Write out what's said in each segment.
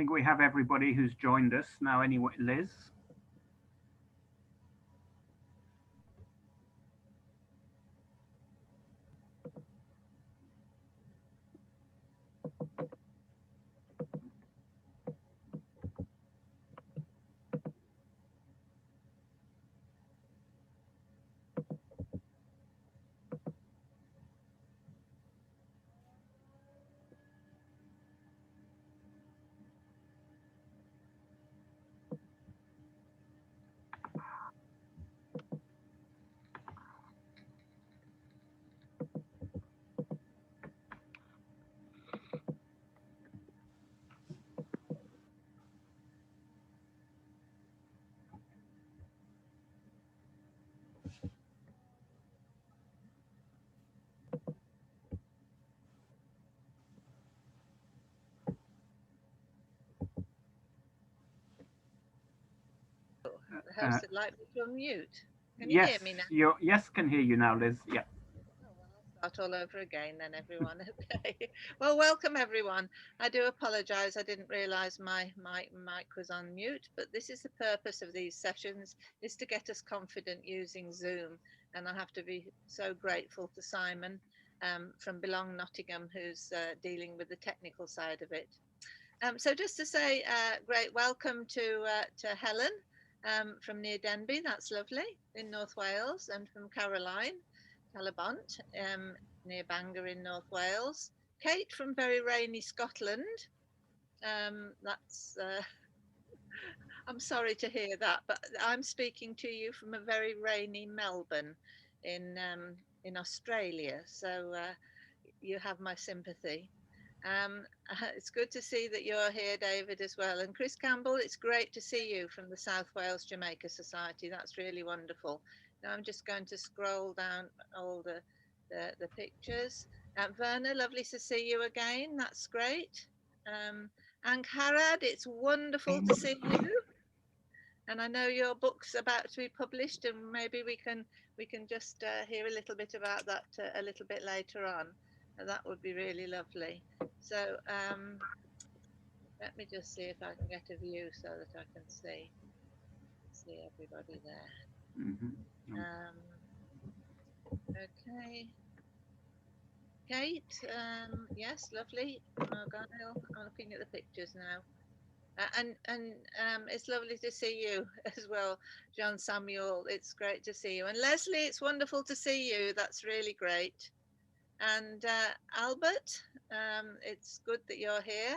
think we have everybody who's joined us now anyway, Liz. The host would like me to unmute. Can you Yes, hear me now? yes, can hear you now, Liz. Yeah. Oh, well, I'll start all over again then, everyone. Okay. Well, welcome, everyone. I do apologise. I didn't realise my mic was on mute, but this is the purpose of these sessions, is to get us confident using Zoom. And I have to be so grateful to Simon from Belong Nottingham, who's dealing with the technical side of it. So just to say, great welcome to Helen from near Denbigh, that's lovely, in North Wales, and from Caroline Talabont near Bangor in North Wales. Kate from very rainy Scotland. That's I'm sorry to hear that, but I'm speaking to you from a very rainy Melbourne in Australia. So you have my sympathy. It's good to see that you're here, David, as well. And Chris Campbell, it's great to see you from the South Wales Jamaica Society. That's really wonderful. Now I'm just going to scroll down all the pictures. Verna, lovely to see you again. That's great. And Harad, it's wonderful to see you. And I know your book's about to be published, and maybe we can just hear a little bit about that a little bit later on. That would be really lovely. So let me just see if I can get a view so that I can see everybody there. Okay. Kate, yes, lovely. Argyle, I'm looking at the pictures now. And it's lovely to see you as well, John Samuel. It's great to see you. And Leslie, it's wonderful to see you. That's really great. And Albert, it's good that you're here.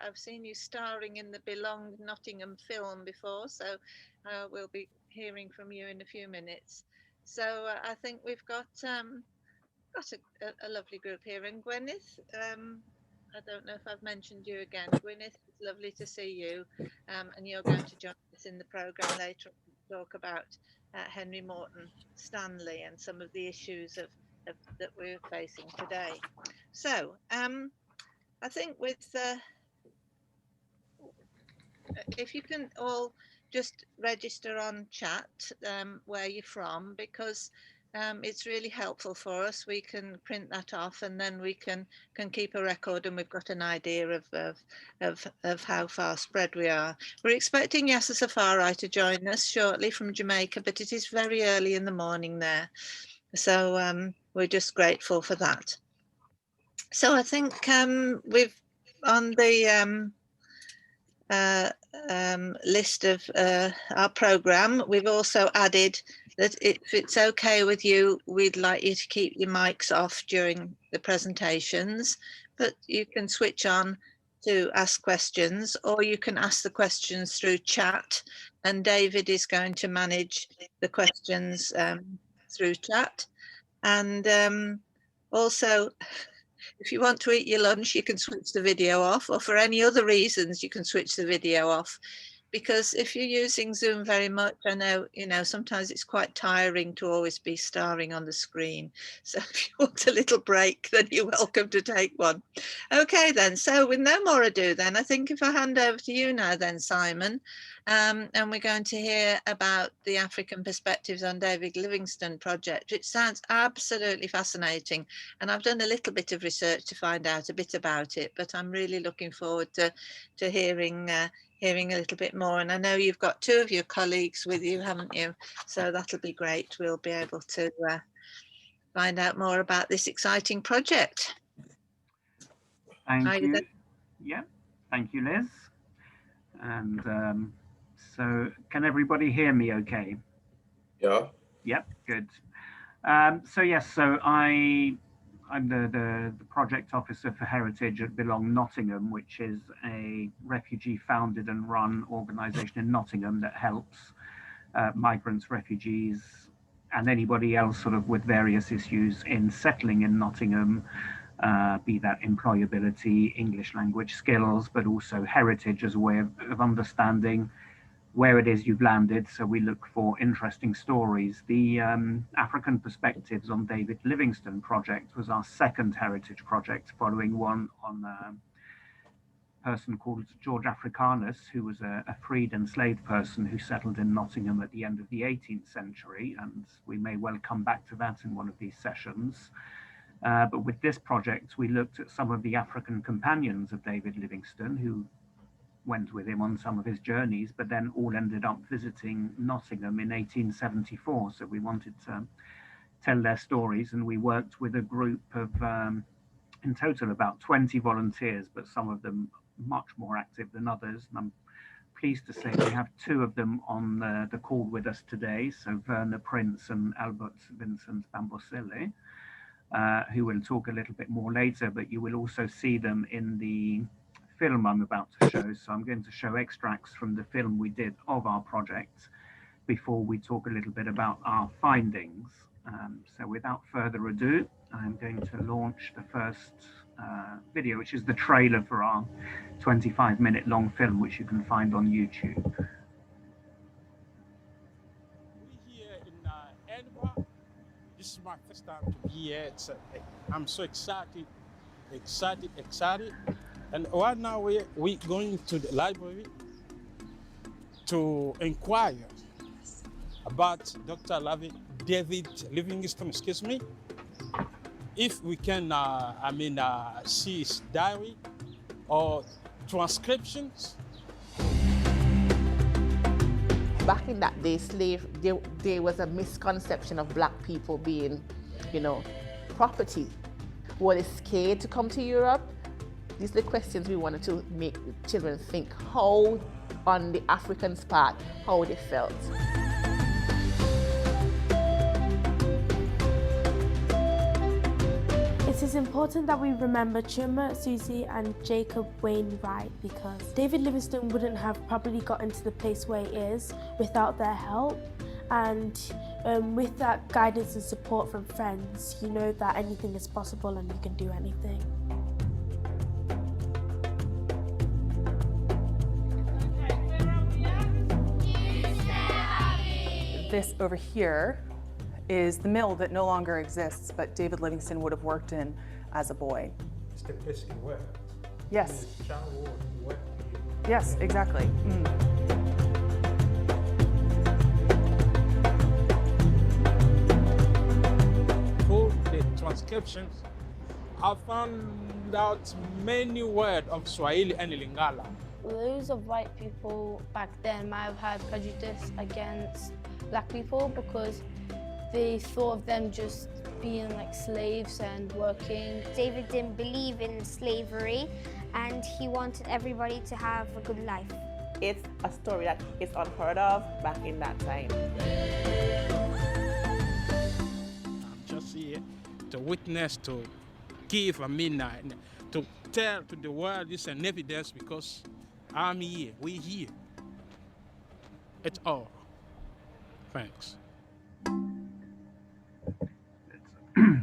I've seen you starring in the Belong Nottingham film before, so we'll be hearing from you in a few minutes. So I think we've got a lovely group here. And Gwyneth, I don't know if I've mentioned you again. Gwyneth, it's lovely to see you. And you're going to join us in the programme later to talk about Henry Morton Stanley and some of the issues that we're facing today. So I think with if you can all just register on chat where you're from, because it's really helpful for us. We can print that off, and then we can keep a record, and we've got an idea of how far spread we are. We're expecting Yasser Safari to join us shortly from Jamaica, but it is very early in the morning there. So we're just grateful for that. So I think we've on the list of our programme, we've also added that if it's okay with you, we'd like you to keep your mics off during the presentations, but you can switch on to ask questions, or you can ask the questions through chat, and David is going to manage the questions through chat. And also, if you want to eat your lunch, you can switch the video off, or for any other reasons, you can switch the video off. because if you're using Zoom very much, I know, sometimes it's quite tiring to always be staring on the screen. So if you want a little break, then you're welcome to take one. Okay, then. So with no more ado, then, I think if I hand over to you now, then, Simon, and we're going to hear about the African perspectives on David Livingstone project, which sounds absolutely fascinating. And I've done a little bit of research to find out a bit about it, but I'm really looking forward to hearing a little bit more. And I know you've got two of your colleagues with you, haven't you? So that'll be great. We'll be able to find out more about this exciting project. Thank you. Yeah, thank you, Liz. And so can everybody hear me okay? Yeah. Yep, good. So yes, so I'm the project officer for Heritage at Belong Nottingham, which is a refugee founded and run organisation in Nottingham that helps migrants, refugees, and anybody else sort of with various issues in settling in Nottingham, be that employability, English language skills, but also heritage as a way of understanding where it is you've landed. So we look for interesting stories. The African Perspectives on David Livingstone project was our second heritage project, following one on a person called George Africanus, who was a freed enslaved person who settled in Nottingham at the end of the 18th century. And we may well come back to that in one of these sessions. But with this project, we looked at some of the African companions of David Livingstone who went with him on some of his journeys, but then all ended up visiting Nottingham in 1874. So we wanted to tell their stories, and we worked with a group of, in total, about 20 volunteers, but some of them much more active than others. And I'm pleased to say we have two of them on the call with us today. So Werner Prince and Albert Vincent Bambosele, who will talk a little bit more later, but you will also see them in the film I'm about to show. So I'm going to show extracts from the film we did of our project before we talk a little bit about our findings. So without further ado, I'm going to launch the first video, which is the trailer for our 25-minute long film, which you can find on YouTube. We're here in Edinburgh. This is my first time to be here. I'm so excited. And right now we're going to the library to inquire about Dr. David Livingstone, if we can, see his diary or transcriptions. Back in that day, there was a misconception of black people being, property. Were they scared to come to Europe? These are the questions we wanted to make the children think, how, on the Africans' part, how they felt. It is important that we remember Chuma, Susie and Jacob Wainwright, because David Livingstone wouldn't have probably gotten to the place where he is without their help. And with that guidance and support from friends, you know that anything is possible and you can do anything. This over here is the mill that no longer exists, but David Livingstone would have worked in as a boy. It's the place he worked. Yes. In his childhood, he worked. Yes, exactly. Through the transcriptions, I found out many words of Swahili and Lingala. Loads of white people back then might have had prejudice against black people because they thought of them just being like slaves and working. David didn't believe in slavery and he wanted everybody to have a good life. It's a story that is unheard of back in that time. I'm just here to witness, to give, to tell to the world this an evidence because I'm here, we're here. It's all. Thanks.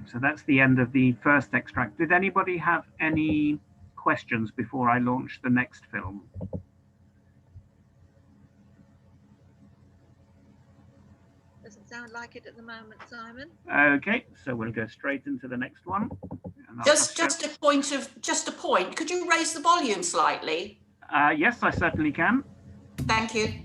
So that's the end of the first extract. Did anybody have any questions before I launch the next film? Doesn't sound like it at the moment, Simon. Okay, so we'll go straight into the next one. And I'll Just a point. Could you raise the volume slightly? Yes, I certainly can. Thank you.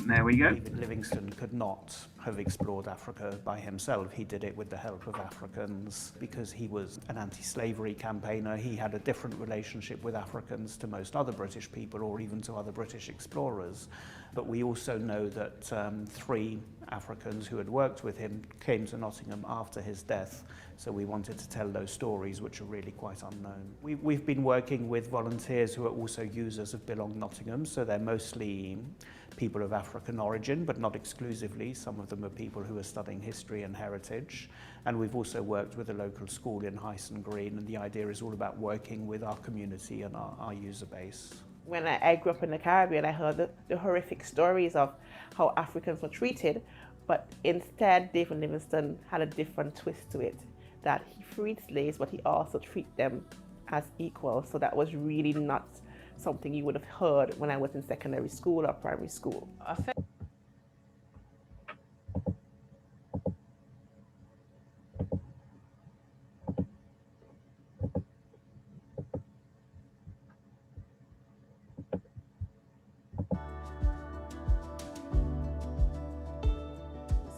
There we go. David Livingstone could not have explored Africa by himself. He did it with the help of Africans because he was an anti-slavery campaigner. He had a different relationship with Africans to most other British people or even to other British explorers. But we also know that 3 Africans who had worked with him came to Nottingham after his death. So we wanted to tell those stories, which are really quite unknown. We've been working with volunteers who are also users of Belong Nottingham. So they're mostly people of African origin, but not exclusively. Some of them are people who are studying history and heritage. And we've also worked with a local school in Hyson Green, and the idea is all about working with our community and our user base. When I grew up in the Caribbean, I heard the horrific stories of how Africans were treated, but instead David Livingstone had a different twist to it, that he freed slaves, but he also treated them as equals. So that was really not something you would have heard when I was in secondary school or primary school.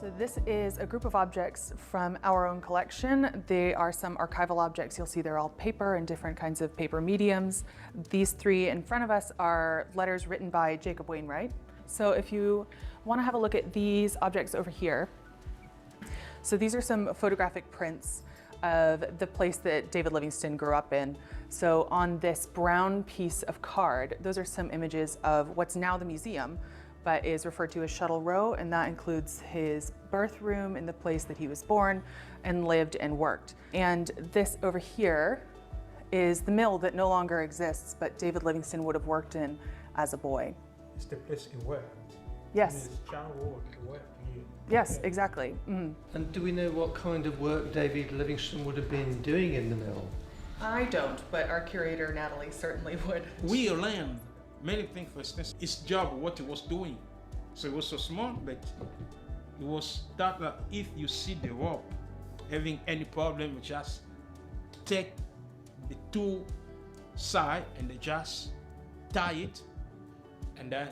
So this is a group of objects from our own collection. They are some archival objects. You'll see they're all paper and different kinds of paper mediums. These 3 in front of us are letters written by Jacob Wainwright. So if you want to have a look at these objects over here, so these are some photographic prints of the place that David Livingstone grew up in. So on this brown piece of card, those are some images of what's now the museum, but is referred to as Shuttle Row, and that includes his birth room in the place that he was born and lived and worked. And this over here is the mill that no longer exists, but David Livingstone would have worked in as a boy. It's the place he worked. Yes. It's childhood work. Yes, exactly. Mm. And do we know what kind of work David Livingstone would have been doing in the mill? I don't, but our curator, Natalie, certainly would. We learned many things. For instance, his job, what he was doing. So it was so smart, but it was that if you see the rope having any problem, just take the 2 sides and they just tie it, and then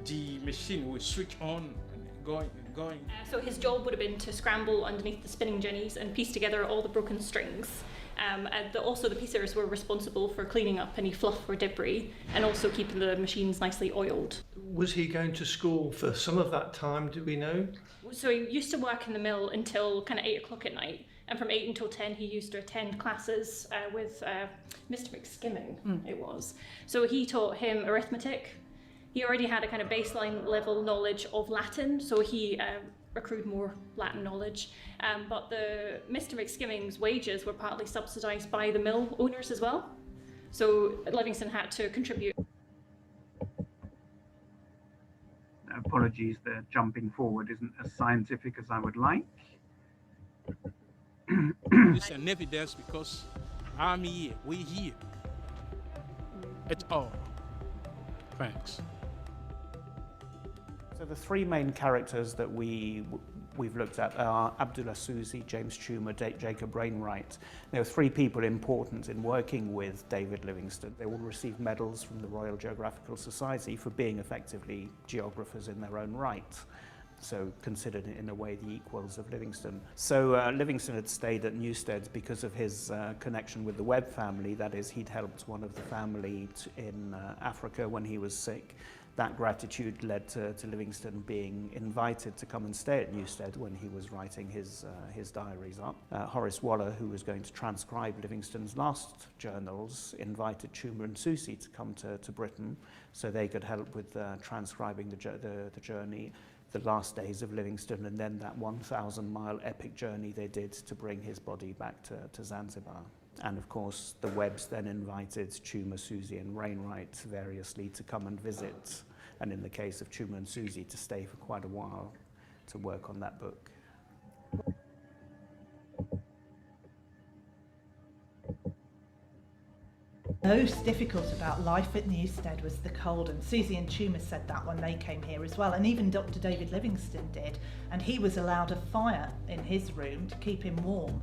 the machine will switch on and going and going. So his job would have been to scramble underneath the spinning jennies and piece together all the broken strings. And also the piecers were responsible for cleaning up any fluff or debris and also keeping the machines nicely oiled. Was he going to school for some of that time, do we know? So he used to work in the mill until kind of 8 o'clock at night, and from 8 until 10 he used to attend classes with Mr. McSkimming, it was. So he taught him arithmetic. He already had a kind of baseline level knowledge of Latin, so he accrued more Latin knowledge. But the Mr. McSkimming's wages were partly subsidised by the mill owners as well. So Livingstone had to contribute. Apologies, the jumping forward isn't as scientific as I would like. It's an evidence because I'm here, we're here. It's all. Thanks. So the 3 main characters that we've looked at are Abdullah Susi, James Tumer, Jacob Wainwright. There were 3 people important in working with David Livingstone. They all received medals from the Royal Geographical Society for being effectively geographers in their own right. So considered in a way the equals of Livingstone. So Livingstone had stayed at Newstead because of his connection with the Webb family. That is, he'd helped one of the family in Africa when he was sick. That gratitude led to Livingstone being invited to come and stay at Newstead when he was writing his diaries up. Horace Waller, who was going to transcribe Livingstone's last journals, invited Tumer and Susi to come to Britain so they could help with transcribing the journey, the last days of Livingstone, and then that 1,000-mile epic journey they did to bring his body back to Zanzibar. And of course, the Webbs then invited Tumer, Susi and Wainwright variously to come and visit, and in the case of Tumer and Susi, to stay for quite a while to work on that book. Most difficult about life at Newstead was the cold, and Susie and Tuma said that when they came here as well, and even Dr. David Livingstone did, and he was allowed a fire in his room to keep him warm.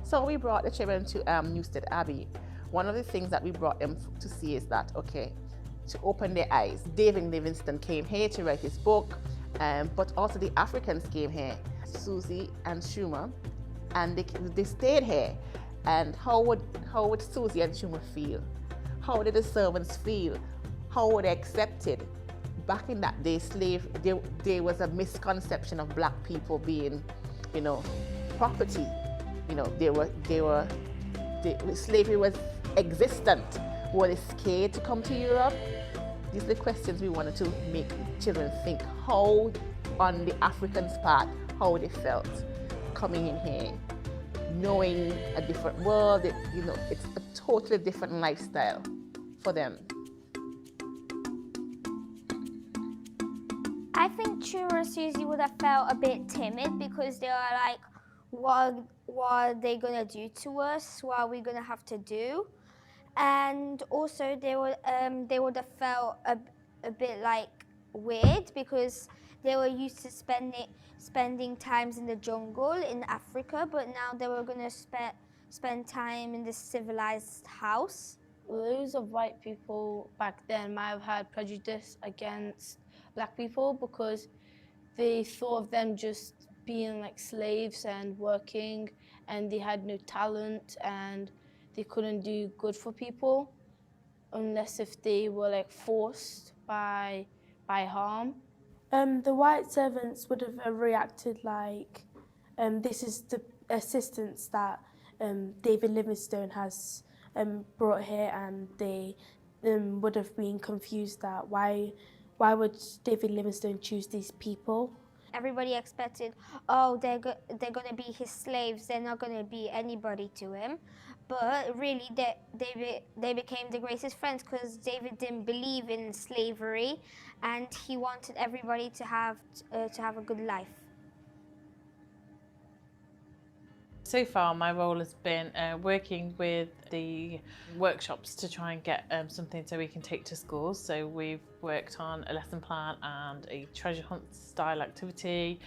So we brought the children to Newstead Abbey. One of the things that we brought them to see is that, okay, to open their eyes. David Livingstone came here to write his book, but also the Africans came here, Susie and Tuma, and they stayed here. And how would Susie and Tuma feel? How did the servants feel? How were they accepted? Back in that day, there was a misconception of black people being, property. Slavery was existent. Were they scared to come to Europe? These are the questions we wanted to make children think. How, on the Africans' part, how they felt coming in here, knowing a different world. It's a totally different lifestyle for them. I think Tuma and Susie would have felt a bit timid because they were like, what are they gonna do to us? What are we gonna have to do? And also they would have felt a bit like weird because they were used to spending times in the jungle in Africa, but now they were gonna spend time in this civilized house. Loads of white people back then might have had prejudice against black people because they thought of them just being like slaves and working, and they had no talent and they couldn't do good for people unless if they were like forced by harm. The white servants would have reacted like, this is the assistance that David Livingstone has brought here, and they would have been confused that why would David Livingstone choose these people? Everybody expected, oh, they're going to be his slaves, they're not going to be anybody to him. But really, they became the greatest friends because David didn't believe in slavery and he wanted everybody to have a good life. So far, my role has been working with the workshops to try and get something so we can take to schools. So we've worked on a lesson plan and a treasure hunt style activity,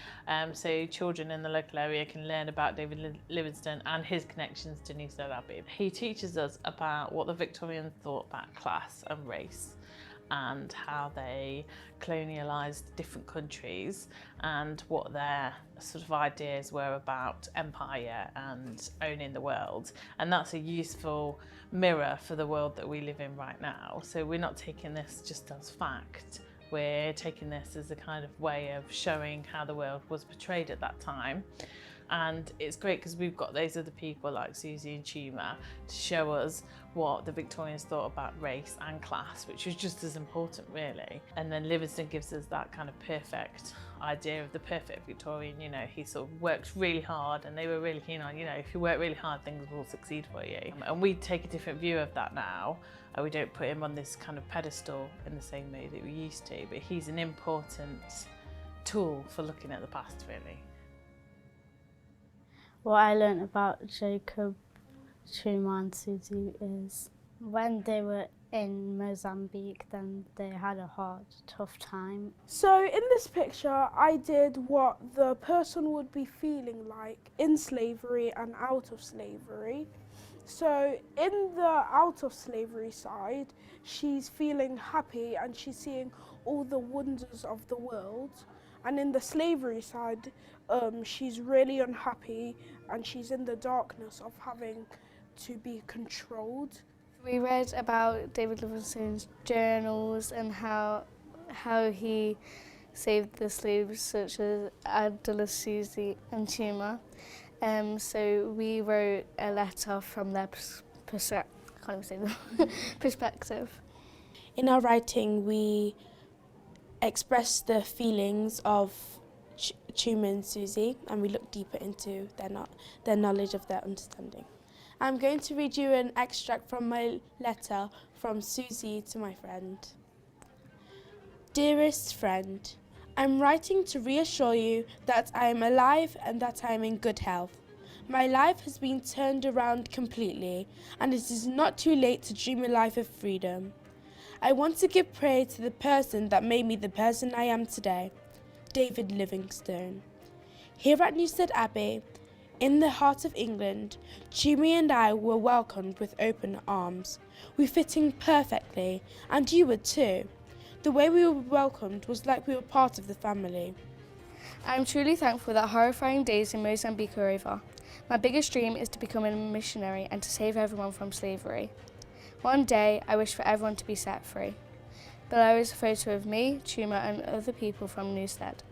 so children in the local area can learn about David Livingstone and his connections to Newstead Abbey. He teaches us about what the Victorians thought about class and race, and how they colonialised different countries and what their sort of ideas were about empire and owning the world. And that's a useful mirror for the world that we live in right now. So we're not taking this just as fact, we're taking this as a kind of way of showing how the world was portrayed at that time. And it's great because we've got those other people like Susie and Tuma to show us what the Victorians thought about race and class, which was just as important really. And then Livingstone gives us that kind of perfect idea of the perfect Victorian. He sort of worked really hard and they were really keen on, if you work really hard, things will succeed for you. And we take a different view of that now. We don't put him on this kind of pedestal in the same way that we used to, but he's an important tool for looking at the past really. What I learned about Jacob, Tuma and Susie is when they were in Mozambique, then they had a hard, tough time. So in this picture, I did what the person would be feeling like in slavery and out of slavery. So in the out of slavery side, she's feeling happy and she's seeing all the wonders of the world. And in the slavery side, she's really unhappy and she's in the darkness of having to be controlled. We read about David Livingstone's journals and how he saved the slaves such as Abdullah, Susie and Tuma. So we wrote a letter from their perspective. In our writing, we express the feelings of Tuma and Susie, and we look deeper into their knowledge of their understanding. I'm going to read you an extract from my letter from Susie to my friend. Dearest friend, I'm writing to reassure you that I am alive and that I am in good health. My life has been turned around completely, and it is not too late to dream a life of freedom. I want to give praise to the person that made me the person I am today, David Livingstone. Here at Newstead Abbey, in the heart of England, Chumi and I were welcomed with open arms. We fit in perfectly, and you would too. The way we were welcomed was like we were part of the family. I'm truly thankful that horrifying days in Mozambique are over. My biggest dream is to become a missionary and to save everyone from slavery. One day, I wish for everyone to be set free. Below is a photo of me, Chuma, and other people from Newstead.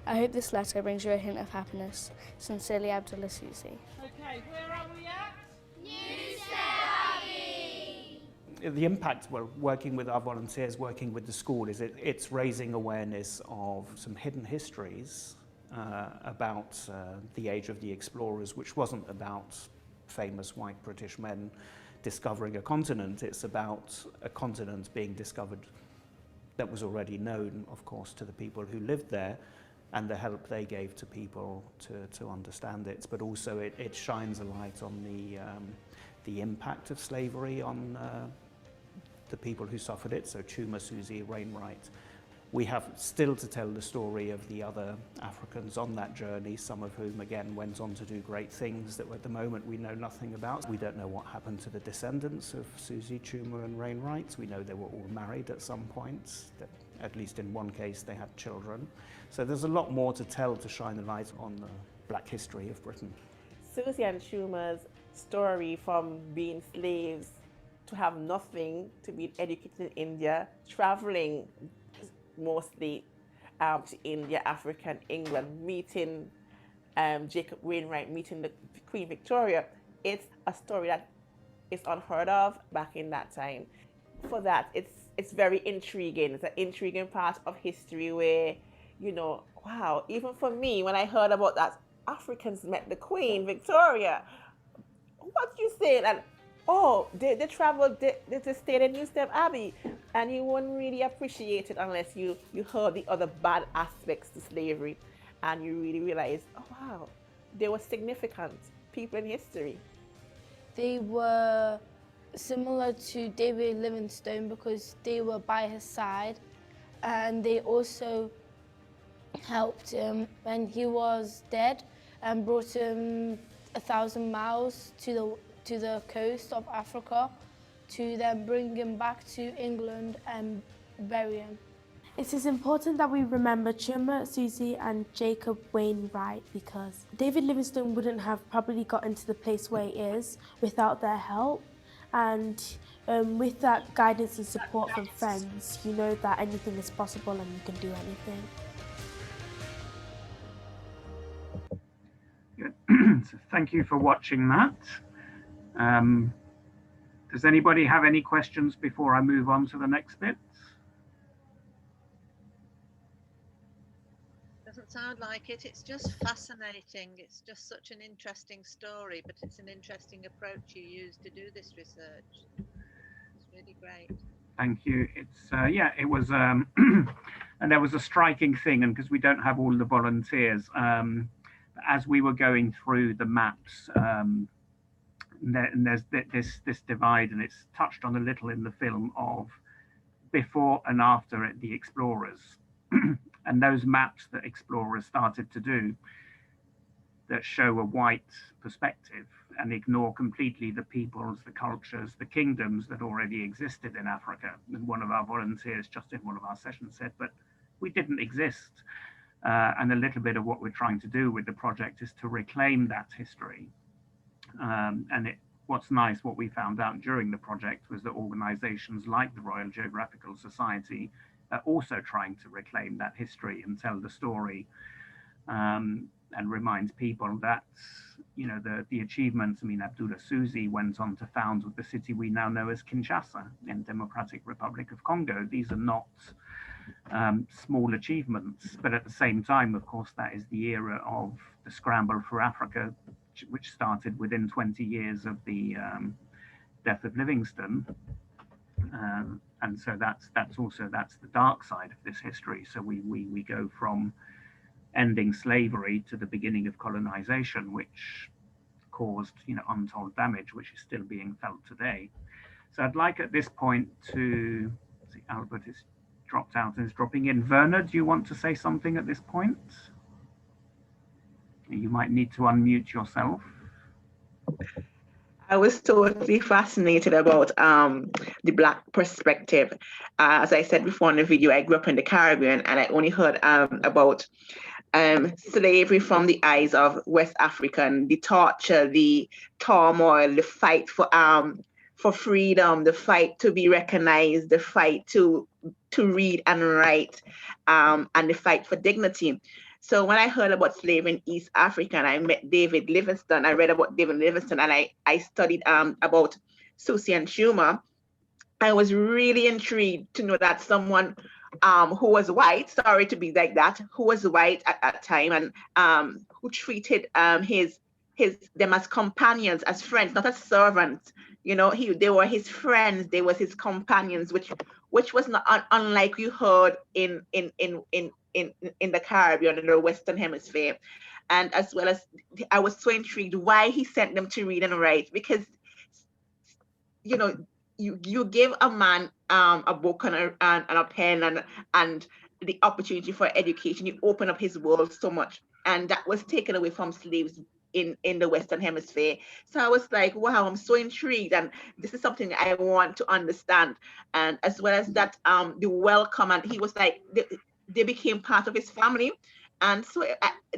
I hope this letter brings you a hint of happiness. Sincerely, Abdullah Susi. Okay, where are we at? The impact we're working with our volunteers, working with the school, is it's raising awareness of some hidden histories about the age of the explorers, which wasn't about famous white British men discovering a continent. It's about a continent being discovered that was already known, of course, to the people who lived there, and the help they gave to people to understand it. But also it shines a light on the impact of slavery on the people who suffered it, so Chuma, Susie, Wainwright. We have still to tell the story of the other Africans on that journey, some of whom again went on to do great things that at the moment we know nothing about. We don't know what happened to the descendants of Susie, Chuma and Wainwright. We know they were all married at some point, that at least in one case they had children. So there's a lot more to tell to shine a light on the black history of Britain. Susie and Chuma's story from being slaves to have nothing, to be educated in India, traveling mostly to India, Africa and England, meeting Jacob Wainwright, meeting the Queen Victoria. It's a story that is unheard of back in that time. For that, it's very intriguing. It's an intriguing part of history where, you know, wow, even for me, when I heard about that, Africans met the Queen Victoria. What you saying? And oh, they traveled, they stayed in Newstead Abbey, and you wouldn't really appreciate it unless you heard the other bad aspects to slavery, and you really realized, oh wow, they were significant people in history. They were similar to David Livingstone because they were by his side, and they also helped him when he was dead and brought him 1,000 miles to the coast of Africa to then bring him back to England and bury him. It is important that we remember Chuma, Susie and Jacob Wainwright because David Livingstone wouldn't have probably gotten to the place where he is without their help, and with that guidance and support from friends, you know that anything is possible and you can do anything. Good. So thank you for watching that. Does anybody have any questions before I move on to the next bit? Doesn't sound like it. It's just fascinating. It's just such an interesting story, but it's an interesting approach you use to do this research. It's really great. Thank you. It's yeah, it was and there was a striking thing, and because we don't have all the volunteers, as we were going through the maps, and there's this divide, and it's touched on a little in the film of before and after the explorers, and those maps that explorers started to do that show a white perspective and ignore completely the peoples, the cultures, the kingdoms that already existed in Africa. And one of our volunteers just in one of our sessions said, but we didn't exist. And a little bit of what we're trying to do with the project is to reclaim that history. What's nice, what we found out during the project was that organizations like the Royal Geographical Society are also trying to reclaim that history and tell the story, and remind people that, you know, the achievements. I mean, Abdullah Susi went on to found the city we now know as Kinshasa in Democratic Republic of Congo. These are not small achievements, but at the same time, of course, that is the era of the scramble for Africa, which started within 20 years of the death of Livingstone, and so that's the dark side of this history. So we go from ending slavery to the beginning of colonization, which caused, untold damage, which is still being felt today. So I'd like at this point to see, Albert is dropped out and is dropping in. Werner, do you want to say something at this point? You might need to unmute yourself. I was totally fascinated about the Black perspective. As I said before in the video, I grew up in the Caribbean, and I only heard about slavery from the eyes of West African, the torture, the turmoil, the fight for freedom, the fight to be recognized, the fight to read and write, and the fight for dignity. So when I heard about slavery in East Africa and I met David Livingstone, I read about David Livingstone, and I studied about Susie and Schumer, I was really intrigued to know that someone who was white, sorry to be like that, who was white at that time, and who treated them as companions, as friends, not as servants. They were his friends, they were his companions, which was not unlike you heard in the Caribbean, in the Western Hemisphere. And as well as, I was so intrigued why he sent them to read and write, because you give a man a book and a pen and the opportunity for education, you open up his world so much, and that was taken away from slaves in the Western Hemisphere. So I was like, wow, I'm so intrigued, and this is something I want to understand. And as well as that, the welcome, and he was like, they became part of his family. And so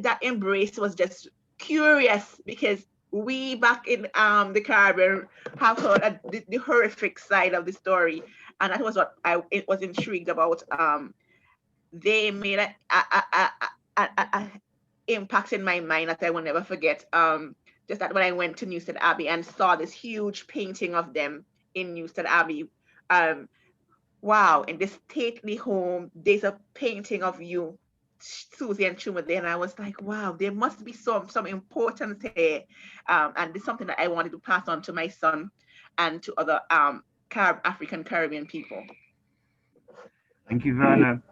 that embrace was just curious, because we back in the Caribbean have heard the horrific side of the story, and that was what I was intrigued about. They made a impact in my mind that I will never forget. Just that when I went to Newstead Abbey and saw this huge painting of them in Newstead Abbey, wow, in this stately home, there's a painting of you, Susie and Chuma, there, and I was like, wow, there must be some importance here, and it's something that I wanted to pass on to my son and to other African Caribbean people. Thank you, Werner.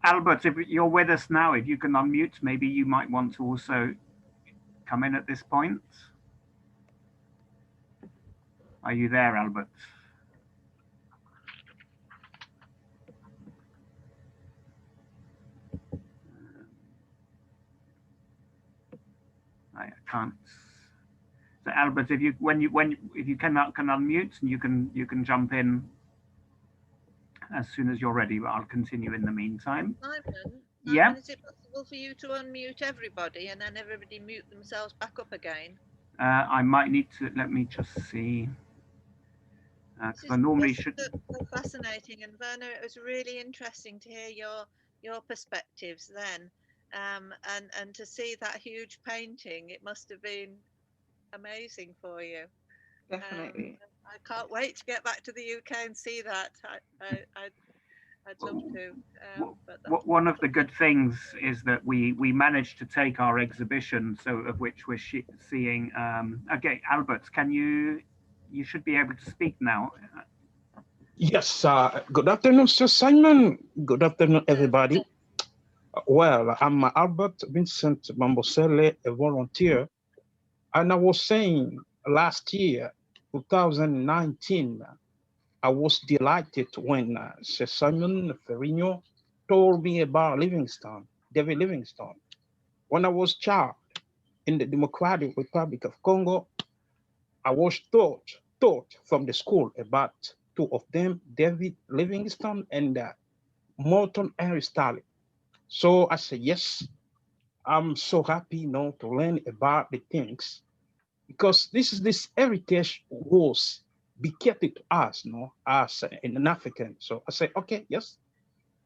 Albert, if you're with us now, if you can unmute, maybe you might want to also come in at this point. Are you there, Albert? I can't. So Albert, if you can unmute, and you can jump in as soon as you're ready. I'll continue in the meantime. Simon, is it possible for you to unmute everybody and then everybody mute themselves back up again? I might need to, let me just see. Because I normally should. So fascinating, and Werner, it was really interesting to hear your perspectives then, and to see that huge painting. It must have been amazing for you. Definitely. I can't wait to get back to the UK and see that. I'd love to. One of the good things is that we managed to take our exhibition, so of which we're seeing. Okay, Albert, you should be able to speak now. Yes, good afternoon, Sir Simon. Good afternoon, everybody. Well, I'm Albert Vincent Mambosele, a volunteer. And I was saying last year, 2019, I was delighted when Sir Simon Ferrigno told me about Livingstone, David Livingstone. When I was a child in the Democratic Republic of Congo, I was taught from the school about two of them, David Livingstone and Morton Henry Stanley. So I said, yes, I'm so happy now to learn about the things, because this heritage was bequeathed to us, as an African. So I said, okay, yes.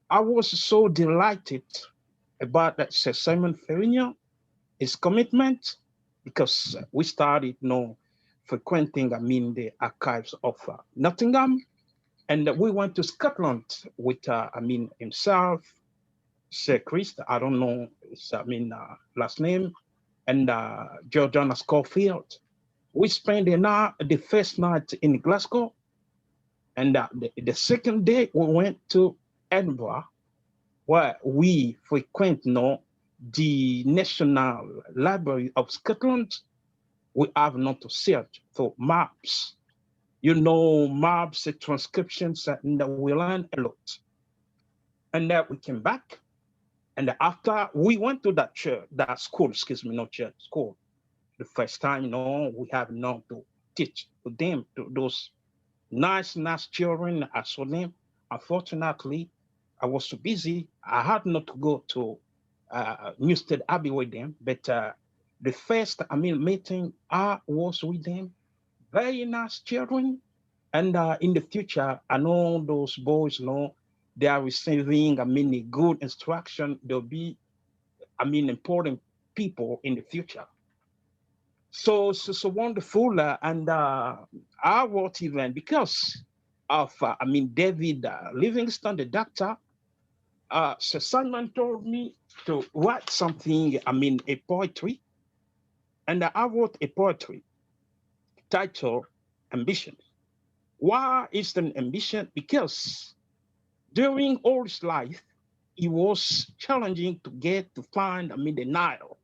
I was so delighted about that Sir Simon Ferrigno, his commitment, because we started frequenting, the archives of Nottingham, and we went to Scotland with, himself, Sir Chris, I don't know his, last name, and Georgiana Schofield. We spent the first night in Glasgow, and the second day we went to Edinburgh, where we frequent the National Library of Scotland, we have not to search for maps. You know, maps, transcriptions, and we learn a lot. And then we came back. And after we went to that church, that school, excuse me, not church, school, the first time, we have not to teach to them, to those nice children. I saw them. Unfortunately, I was so busy. I had not to go to Newstead Abbey with them. But the first, meeting, I was with them. Very nice children. And in the future, I know those boys, they are receiving, good instruction. They'll be, important people in the future. So wonderful. And I wrote even because of, David Livingstone, the doctor. So Simon told me to write something, a poetry. And I wrote a poetry titled Ambition. Why is an ambition? Because during all his life, it was challenging to find, the Nile.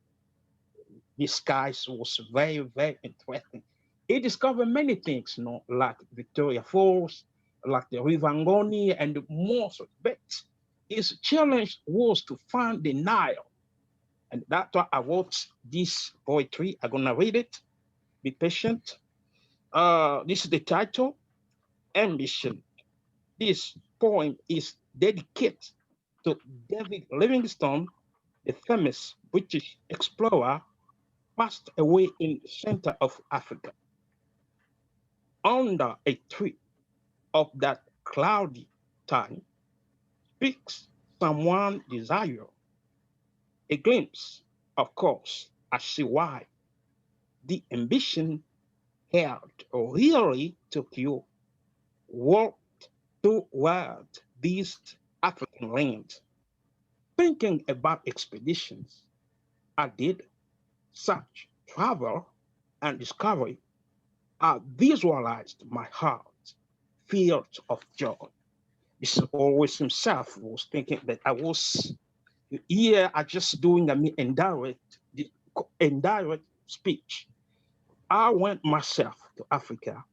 The skies was very, very interesting. He discovered many things, like Victoria Falls, like the River Ngoni, and more. But his challenge was to find the Nile. And that's why I wrote this poetry. I'm gonna read it. Be patient. This is the title, Ambition. This poem is dedicated to David Livingstone, the famous British explorer, passed away in the center of Africa. Under a tree of that cloudy time speaks someone desire. A glimpse, of course, I see why. The ambition held really took you walked toward these African lands. Thinking about expeditions, I did such travel and discovery. I visualized my heart filled of joy. This is always himself was thinking that I was here. I just doing indirect speech. I went myself to Africa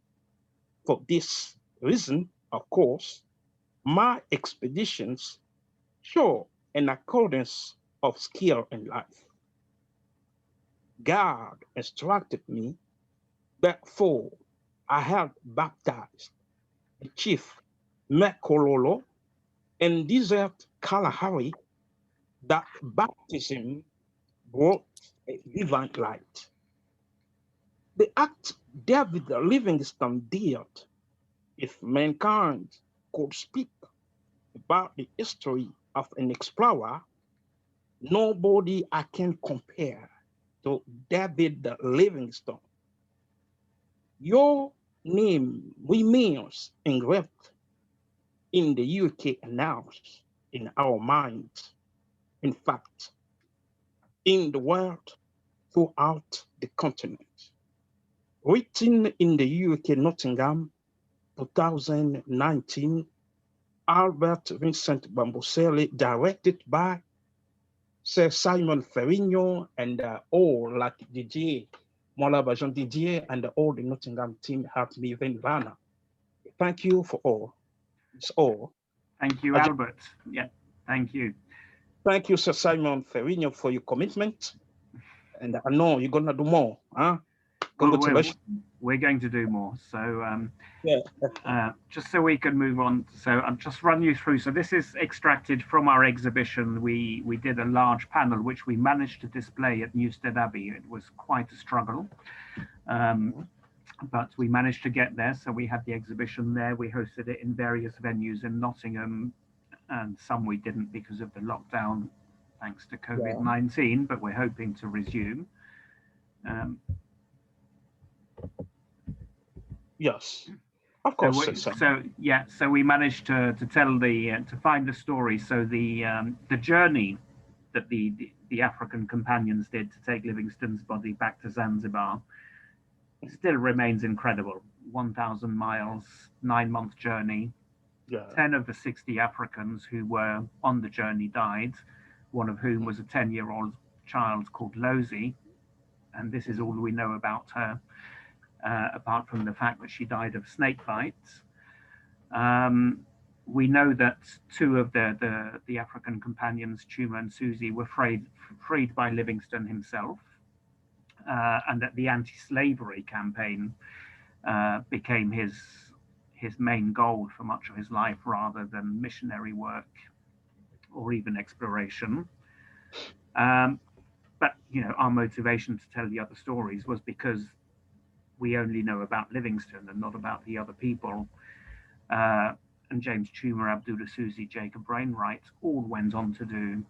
for this reason. Of course, my expeditions show an accordance of skill in life. God instructed me, therefore I had baptized the chief Mekololo in desert Kalahari. That baptism brought a divine light. The act David Livingstone did, if mankind could speak about the history of an explorer, nobody I can compare to David Livingstone. Your name remains engraved in the UK annals, in our minds. In fact, in the world, throughout the continent. Written in the UK, Nottingham, 2019, Albert Vincent Bambosele, directed by Sir Simon Ferrigno and all like Didier, Mola Didier, and all the Nottingham team helped me, Vanna. Thank you for all. It's all. Thank you, Albert. Yeah, thank you. Thank you, Sir Simon Ferrigno, for your commitment. And I know you're gonna do more, huh? Congratulations. Well, we're going to do more. So just so we can move on. So I'll just run you through. So this is extracted from our exhibition. We did a large panel, which we managed to display at Newstead Abbey. It was quite a struggle, but we managed to get there. So we had the exhibition there. We hosted it in various venues in Nottingham, and some we didn't because of the lockdown, thanks to COVID-19, but we're hoping to resume. Yes, of course. So we managed to tell to find the story. So the journey that the African companions did to take Livingstone's body back to Zanzibar still remains incredible. 1,000 miles, 9-month journey. 10 of the 60 Africans who were on the journey died, one of whom was a 10-year-old child called Lozi. and this is all we know about her, apart from the fact that she died of snake bites. We know that two of the African companions, Chuma and Susie, were freed by Livingstone himself, and that the anti-slavery campaign became his main goal for much of his life, rather than missionary work or even exploration. But our motivation to tell the other stories was because we only know about Livingstone and not about the other people. And James Chuma, Abdullah Susi, Jacob Brainwright all went on to do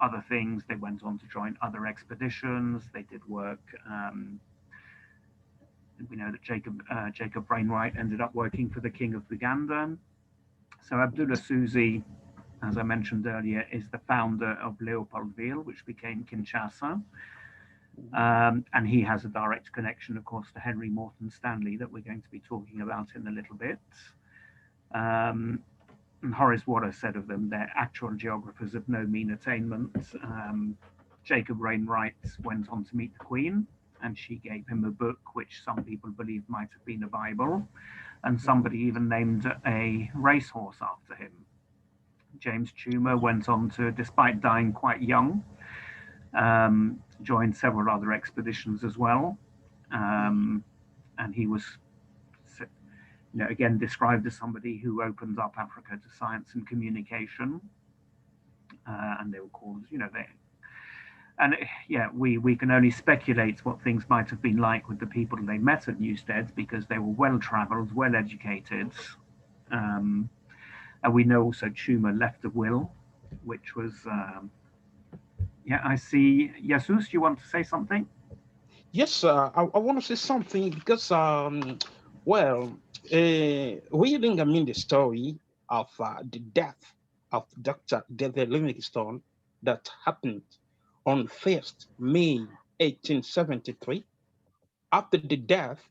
other things. They went on to join other expeditions. They did work. We know that Jacob Brainwright ended up working for the King of Uganda. So Abdullah Susi, as I mentioned earlier, is the founder of Leopoldville, which became Kinshasa. And he has a direct connection, of course, to Henry Morton Stanley that we're going to be talking about in a little bit. And Horace Water said of them, they're actual geographers of no mean attainment. Jacob Brainwright went on to meet the Queen, and she gave him a book which some people believe might have been a Bible, and somebody even named a racehorse after him. James Chuma went on to, despite dying quite young, joined several other expeditions as well. And he was, again, described as somebody who opened up Africa to science and communication. And they were called, we can only speculate what things might have been like with the people they met at Newstead, because they were well-traveled, well-educated. And we know also Chuma left a will, which was, I see. Jesus, do you want to say something? Yes, I want to say something because, reading, the story of the death of Dr. David Livingstone that happened on 1st May 1873. After the death,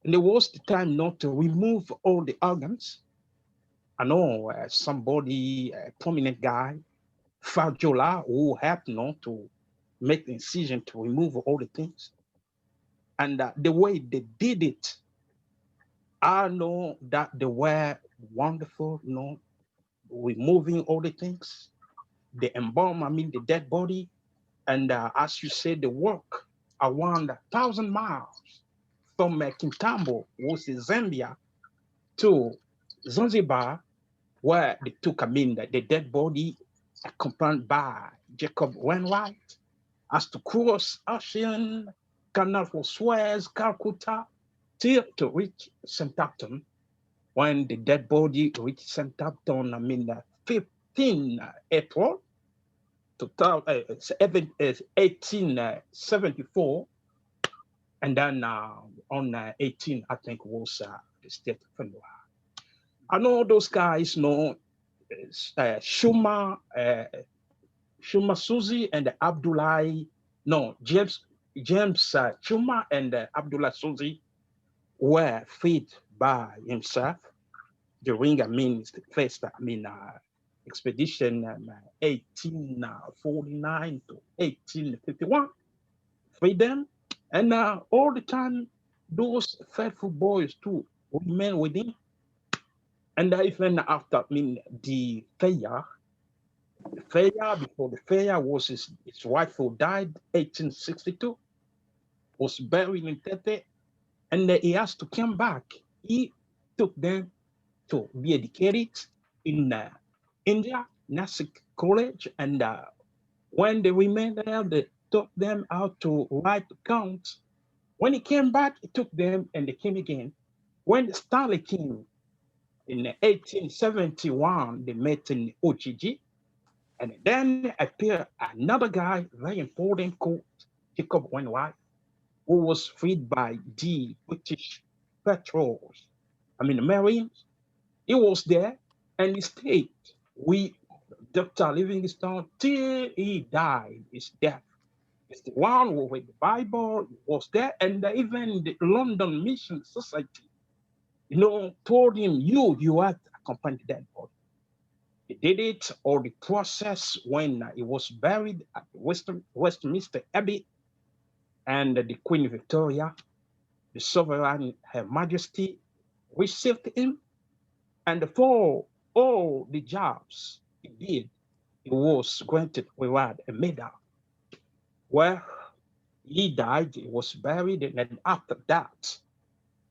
there was the time not to remove all the organs. I know somebody, a prominent guy, Fajola, who had not to make the incision to remove all the things. And the way they did it, I know that they were wonderful, removing all the things. They embalm, the dead body. And as you said, they walk around 1,000 miles from Kintambo, which is Zambia, to Zanzibar, where they took, the dead body accompanied by Jacob Wainwright, as to cross ocean, Canal for Suez, Calcutta, till to reach Southampton. When the dead body reached Southampton, 15 April 1874, and then on 18, I think, was the state of Fenua. I know those guys know Shuma Susi and James Chuma and Abdullah Susi were freed by himself during, the first, expedition 1849 to 1851. Freed them, and all the time, those faithful boys too remain with him. And even after, the failure, before the failure was his wife who died 1862, was buried in Tete, and he has to come back. He took them to be educated in India, Nasik College, and when they remained there, they taught them how to write accounts. When he came back, he took them and they came again. When Stanley came in 1871, they met in Ojiji, and then appeared another guy, very important, called Jacob Wainwright, who was freed by the British patrols, the Marines. He was there and he stayed with Dr. Livingstone till he died, his death. It's the one who with the Bible was there, and even the London Mission Society, told him, you have to accompany that body. He did it, or the process when he was buried at Westminster Abbey. and the Queen Victoria, the Sovereign Her Majesty, received him, and for all the jobs he did, he was granted reward a medal. Well, he died, he was buried, and then after that,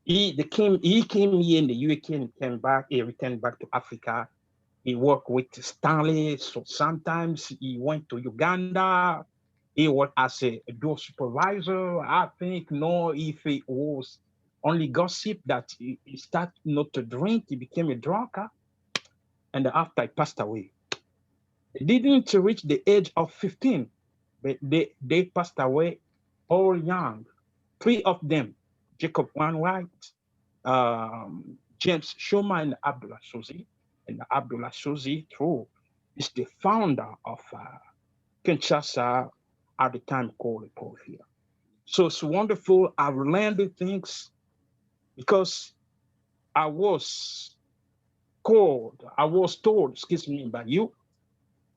he came here in the UK and came back, he returned back to Africa. He worked with Stanley, so sometimes he went to Uganda. He worked as a door supervisor. I think, no, if it was only gossip that he started not to drink, he became a drunkard. And after he passed away, they didn't reach the age of 15, but they passed away all young. 3 of them, Jacob Wainwright, James Schumer, and Abdullah Suzy. And Abdullah Suzy, too, is the founder of Kinshasa at the time called Ethiopia. So it's wonderful. I've learned things because I was told, excuse me, by you.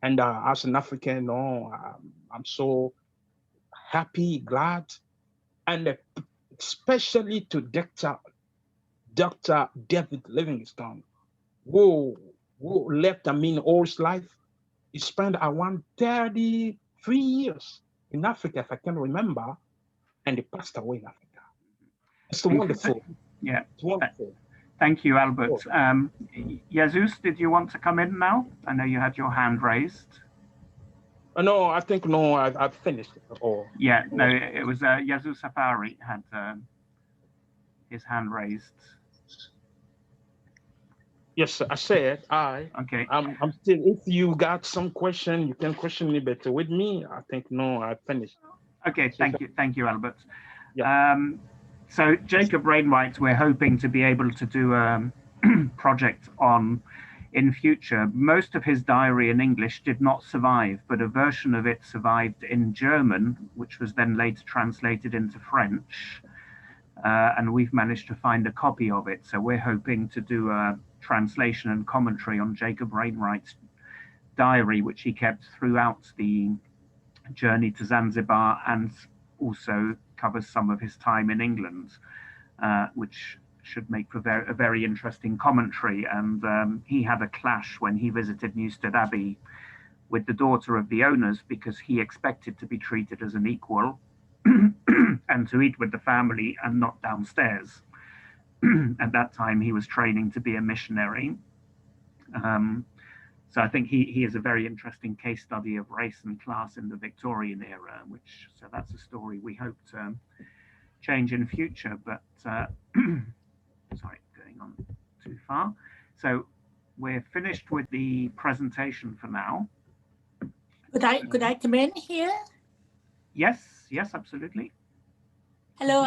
And as an African, I'm so happy, glad, and especially to Dr. David Livingstone, who left all his life. He spent around 33 years in Africa, if I can remember, and he passed away in Africa. It's wonderful. Yeah. It's wonderful. Thank you, Albert. Jesus, did you want to come in now? I know you had your hand raised. No, I think no, I've finished. Yeah, no, it was Jesus Safari had his hand raised. Yes, I said Okay. I'm still. If you got some question, you can question me. But with me, I think no, I finished. Okay, thank you, Albert. Yeah. So Jacob Wainwright, we're hoping to be able to do a project on in future. Most of his diary in English did not survive, but a version of it survived in German, which was then later translated into French. And we've managed to find a copy of it. So we're hoping to do a translation and commentary on Jacob Wainwright's diary, which he kept throughout the journey to Zanzibar, and also covers some of his time in England, which should make for a very interesting commentary. And he had a clash when he visited Newstead Abbey with the daughter of the owners, because he expected to be treated as an equal and to eat with the family and not downstairs. At that time, he was training to be a missionary. So I think he is a very interesting case study of race and class in the Victorian era, so that's a story we hope to change in future, but sorry, going on too far. So we're finished with the presentation for now. Could I come in here? Yes, absolutely. Hello,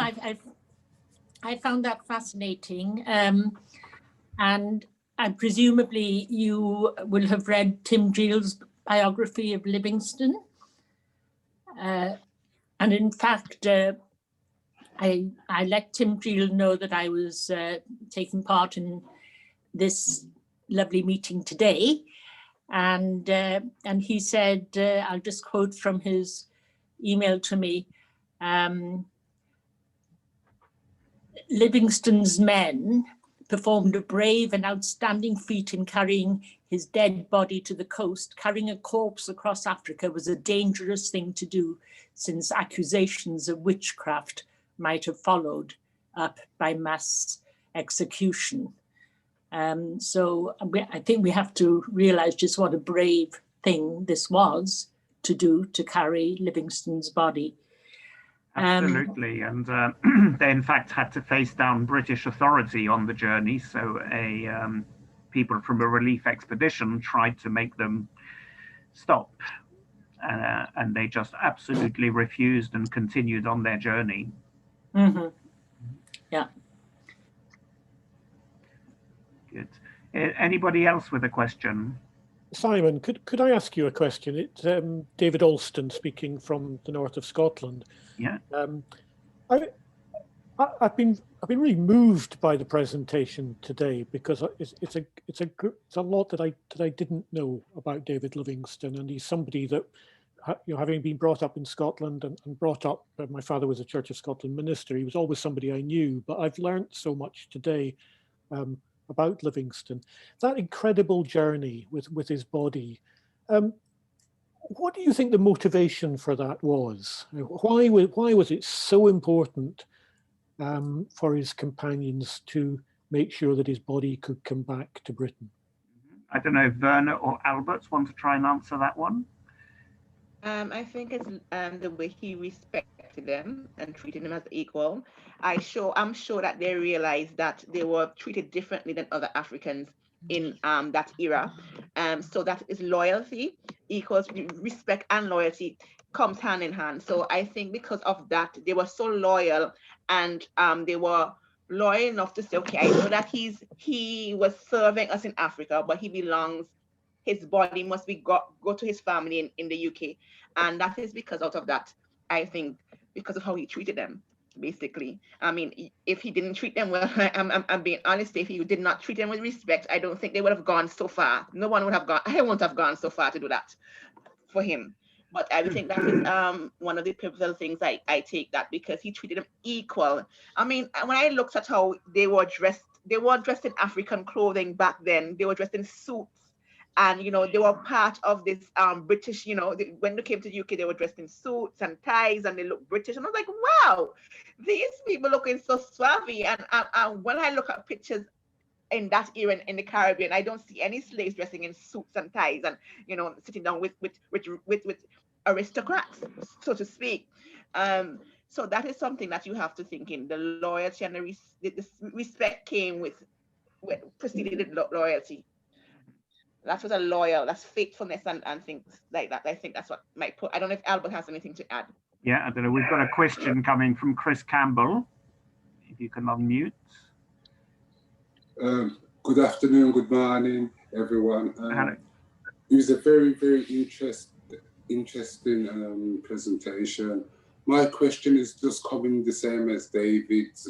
I found that fascinating, and presumably you will have read Tim Dreel's biography of Livingstone, and in fact, I let Tim Dreel know that I was taking part in this lovely meeting today, and he said, I'll just quote from his email to me. Livingstone's men performed a brave and outstanding feat in carrying his dead body to the coast. Carrying a corpse across Africa was a dangerous thing to do, since accusations of witchcraft might have followed up by mass execution. So I think we have to realize just what a brave thing this was to do, to carry Livingstone's body. Absolutely, and they in fact had to face down British authority on the journey. So people from a relief expedition tried to make them stop, and they just absolutely refused and continued on their journey. Mm-hmm. Yeah. Good. Anybody else with a question? Simon, could I ask you a question? It's David Alston speaking from the north of Scotland. Yeah. I've been really moved by the presentation today, because it's a lot that I didn't know about David Livingstone, and he's somebody that having been brought up in Scotland and brought up, my father was a Church of Scotland minister. He was always somebody I knew, but I've learned so much today about Livingstone. That incredible journey with his body. What do you think the motivation for that was? Why was it so important for his companions to make sure that his body could come back to Britain? I don't know if Werner or Albert want to try and answer that one. I think it's the way he respected them and treated them as equal. I'm sure that they realized that they were treated differently than other Africans in that era. So that is loyalty, equals respect, and loyalty comes hand in hand. So I think because of that, they were so loyal, and they were loyal enough to say, okay, I know that he was serving us in Africa, but he belongs. His body must be go to his family in the UK, and that is because out of that, I think, because of how he treated them. Basically, I mean, if he didn't treat them well, I'm being honest. If he did not treat them with respect, I don't think they would have gone so far. No one would have gone. I wouldn't have gone so far to do that for him. But I think that is one of the pivotal things I take that, because he treated them equal. I mean, when I looked at how they were dressed in African clothing back then. They were dressed in suits. And, they were part of this British, when they came to the UK, they were dressed in suits and ties, and they looked British. And I was like, wow, these people looking so suave. And when I look at pictures in that era in the Caribbean, I don't see any slaves dressing in suits and ties and, sitting down with aristocrats, so to speak. So that is something that you have to think in. The loyalty and the respect came with preceded loyalty. That was that's faithfulness and things like that. I think that's what might put. I don't know if Albert has anything to add. Yeah, I don't know. We've got a question coming from Chris Campbell. If you can unmute. Good afternoon, good morning, everyone. Hello. It was a very, very interesting presentation. My question is just coming the same as David's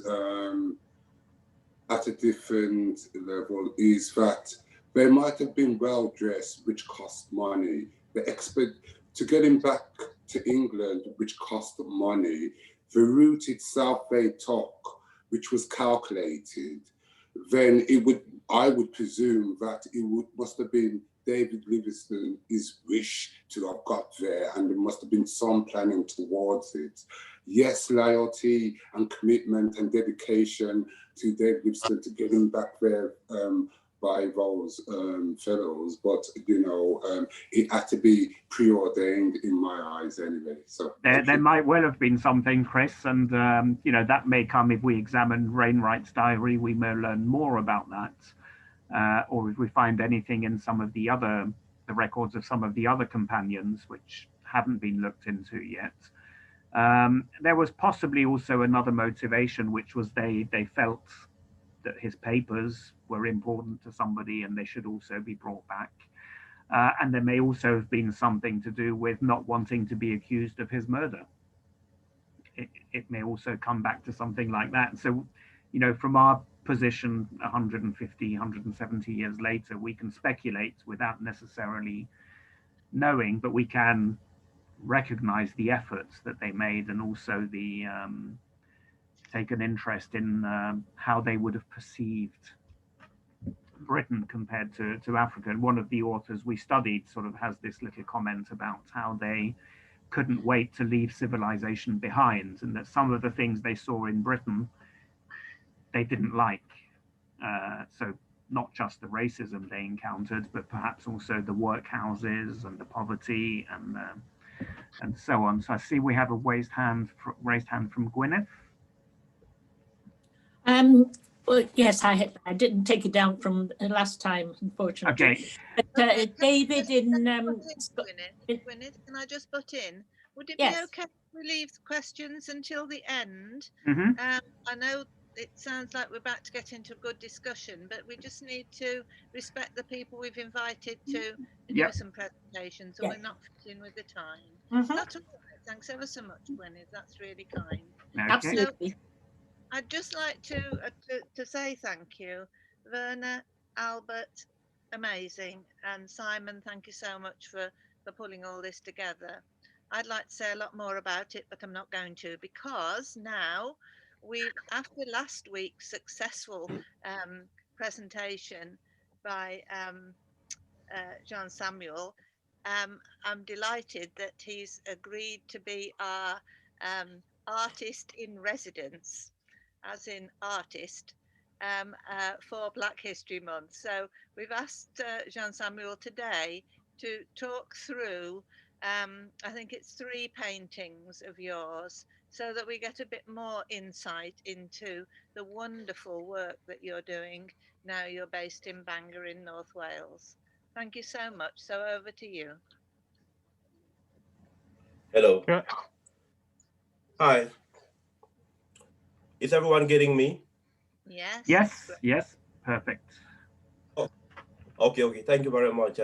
at a different level, is that they might have been well dressed, which cost money. To get him back to England, which cost money. The route itself they took, which was calculated, then I would presume that must have been David Livingstone's wish to have got there, and there must have been some planning towards it. Yes, loyalty and commitment and dedication to David Livingstone to get him back there by those fellows, but it had to be preordained in my eyes anyway. So there might well have been something, Chris, and that may come if we examine Wainwright's diary. We may learn more about that, or if we find anything in some of the records of some of the other companions which haven't been looked into yet. There was possibly also another motivation, which was they felt that his papers were important to somebody and they should also be brought back. And there may also have been something to do with not wanting to be accused of his murder. It may also come back to something like that. So, from our position 150, 170 years later, we can speculate without necessarily knowing, but we can recognize the efforts that they made, and also the take an interest in how they would have perceived Britain compared to Africa. And one of the authors we studied sort of has this little comment about how they couldn't wait to leave civilization behind, and that some of the things they saw in Britain they didn't like. So not just the racism they encountered, but perhaps also the workhouses and the poverty and so on. So I see we have a raised hand from Gwyneth. Well, yes, I didn't take it down from last time, unfortunately. Okay. But David Gwyneth, can I just butt in? Would it be okay if we leave questions until the end? I know it sounds like we're about to get into a good discussion, but we just need to respect the people we've invited to do some presentations, so we're not fitting with the time. That's all right. Thanks ever so much, Gwyneth. That's really kind. Okay. Absolutely. So, I'd just like to say thank you, Werner, Albert, amazing, and Simon. Thank you so much for pulling all this together. I'd like to say a lot more about it, but I'm not going to, because now after last week's successful presentation by Jean Samuel, I'm delighted that he's agreed to be our artist in residence, as in artist, for Black History Month. So we've asked Jean Samuel today to talk through, I think it's 3 paintings of yours, so that we get a bit more insight into the wonderful work that you're doing now you're based in Bangor in North Wales. Thank you so much. So over to you. Hello. Hi. Is everyone getting me? Yes. Yes. Perfect. Oh, okay. Thank you very much.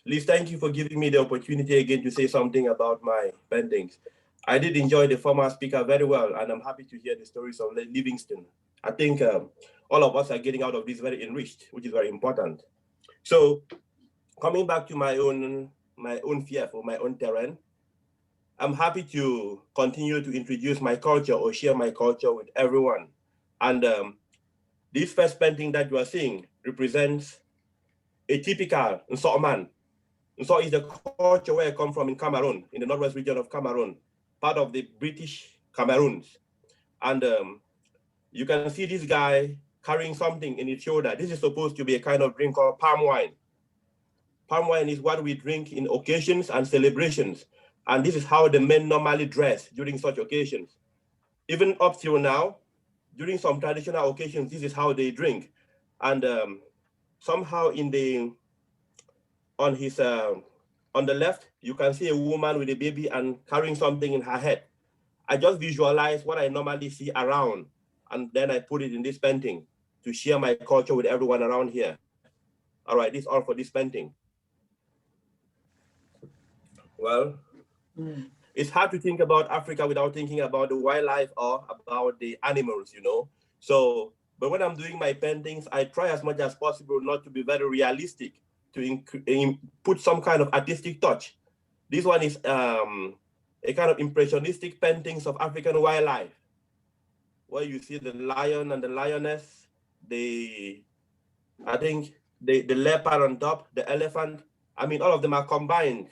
Liz, thank you for giving me the opportunity again to say something about my paintings. I did enjoy the former speaker very well, and I'm happy to hear the stories of Livingstone. I think all of us are getting out of this very enriched, which is very important. So, coming back to my own fief or my own terrain, I'm happy to continue to introduce my culture or share my culture with everyone. And this first painting that you are seeing represents a typical Nsot man. Nsot is the culture where I come from in Cameroon, in the northwest region of Cameroon, part of the British Cameroons. And you can see this guy carrying something in his shoulder. This is supposed to be a kind of drink called palm wine. Palm wine is what we drink in occasions and celebrations. And this is how the men normally dress during such occasions. Even up till now, during some traditional occasions, this is how they drink. And somehow on the left, you can see a woman with a baby and carrying something in her head. I just visualize what I normally see around, and then I put it in this painting to share my culture with everyone around here. All right, this is all for this painting. Well, it's hard to think about Africa without thinking about the wildlife or about the animals, you know. So, but when I'm doing my paintings, I try as much as possible not to be very realistic, to put some kind of artistic touch. This one is a kind of impressionistic paintings of African wildlife, where you see the lion and the lioness, the leopard on top, the elephant. I mean, all of them are combined,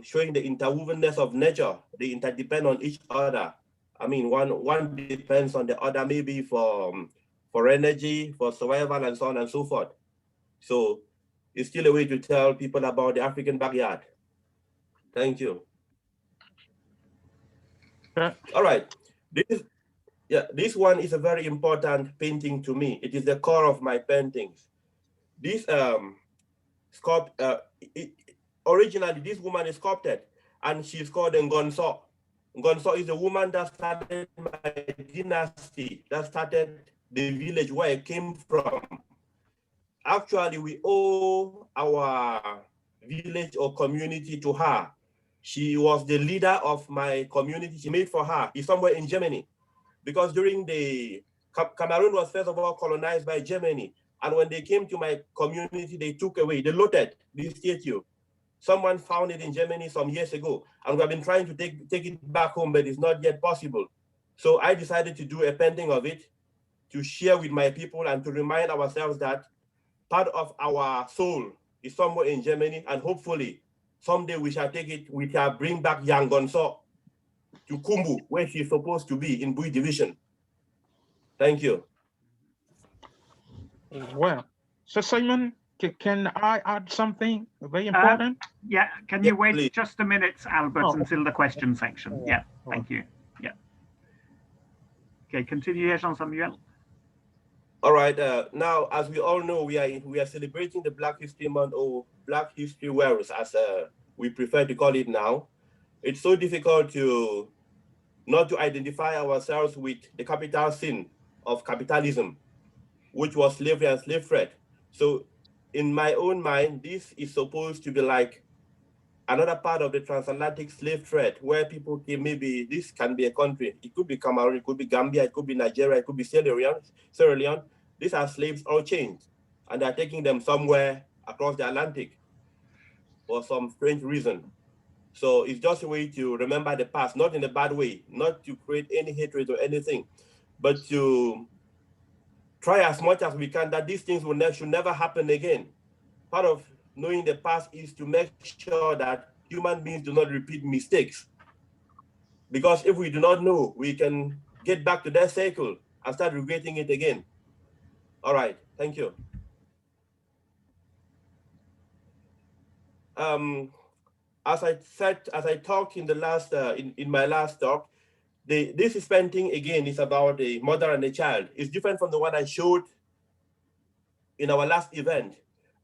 showing the interwovenness of nature. They interdepend on each other. I mean, one depends on the other, maybe for energy, for survival, and so on and so forth. So it's still a way to tell people about the African backyard. Thank you. All right. This one is a very important painting to me. It is the core of my paintings. This originally, this woman is sculpted, and she's called Ngonso. Ngonso is a woman that started my dynasty, that started the village where I came from. Actually, we owe our village or community to her. She was the leader of my community. She made for her. It's somewhere in Germany, because during the Cameroon was first of all colonized by Germany, and when they came to my community, they looted this statue. Someone found it in Germany some years ago, and we have been trying to take it back home, but it's not yet possible. So I decided to do a painting of it to share with my people and to remind ourselves that part of our soul is somewhere in Germany, and hopefully someday we shall bring back Yangonso to Kumbu, where she's supposed to be, in Bui Division. Thank you. Well, so Simon, can I add something very important? Yeah, can you wait please. just a minute, Albert, until the question section? Yeah, thank you. Yeah. Okay, continue here, Jean-Samuel. All right. Now, as we all know, we are celebrating the Black History Month, or Black History Wales, as we prefer to call it now. It's so difficult not to identify ourselves with the capital sin of capitalism, which was slavery and slave trade. So, in my own mind, this is supposed to be like another part of the transatlantic slave trade, where people came. Maybe this can be a country. It could be Cameroon, it could be Gambia, it could be Nigeria, it could be Sierra Leone. These are slaves all chained, and they're taking them somewhere across the Atlantic for some strange reason. So it's just a way to remember the past, not in a bad way, not to create any hatred or anything, but to try as much as we can that these things should never happen again. Part of knowing the past is to make sure that human beings do not repeat mistakes. Because if we do not know, we can get back to that cycle and start regretting it again. All right, thank you. As I talked in the last in my last talk, this painting again is about a mother and a child. It's different from the one I showed in our last event,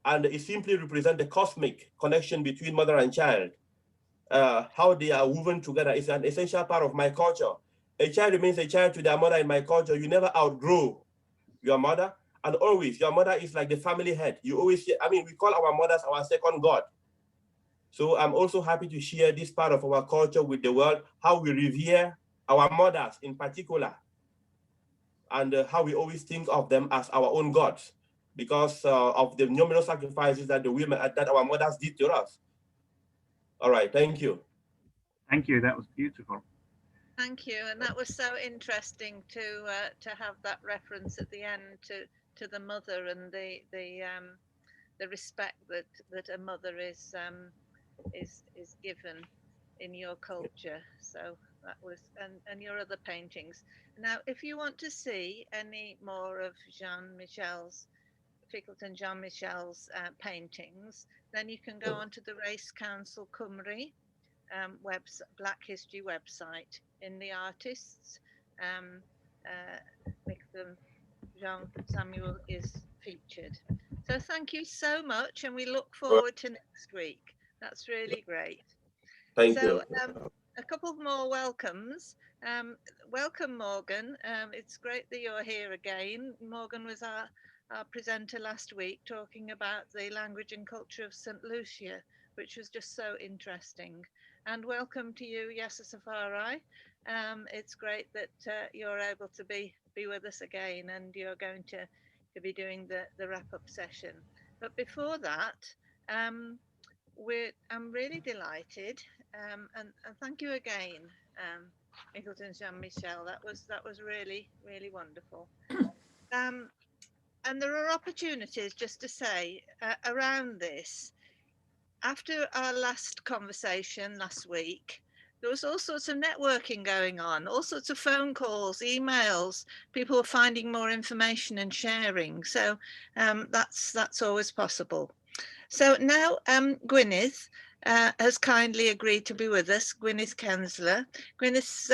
and it simply represents the cosmic connection between mother and child. How they are woven together is an essential part of my culture. A child remains a child to their mother in my culture. You never outgrow your mother, and always your mother is like the family head. You always, I mean, we call our mothers our second God. So I'm also happy to share this part of our culture with the world, how we revere our mothers in particular, and how we always think of them as our own gods because of the numerous sacrifices that that our mothers did to us. All right, thank you. Thank you, that was beautiful. Thank you, and that was so interesting to have that reference at the end to the mother and the respect that a mother is given in your culture. So that was and your other paintings. Now, if you want to see any more of Fickleton Jean-Michel's paintings, then you can go onto the Race Council Cymru Black History website. In the artists, Jean Samuel is featured. So thank you so much, and we look forward to next week. That's really great. Thank you. A couple more welcomes. Welcome, Morgan. It's great that you're here again. Morgan was our presenter last week talking about the language and culture of St. Lucia, which was just so interesting. And welcome to you, Yasa Safari. It's great that you're able to be with us again, and you're going to be doing the wrap-up session. But before that, I'm really delighted, and thank you again, Middleton Jean-Michel. That was really, really wonderful. And there are opportunities, just to say, around this. After our last conversation last week, there was all sorts of networking going on, all sorts of phone calls, emails. People were finding more information and sharing. So that's always possible. So now Gwyneth has kindly agreed to be with us, Gwyneth Kensler. Gwyneth's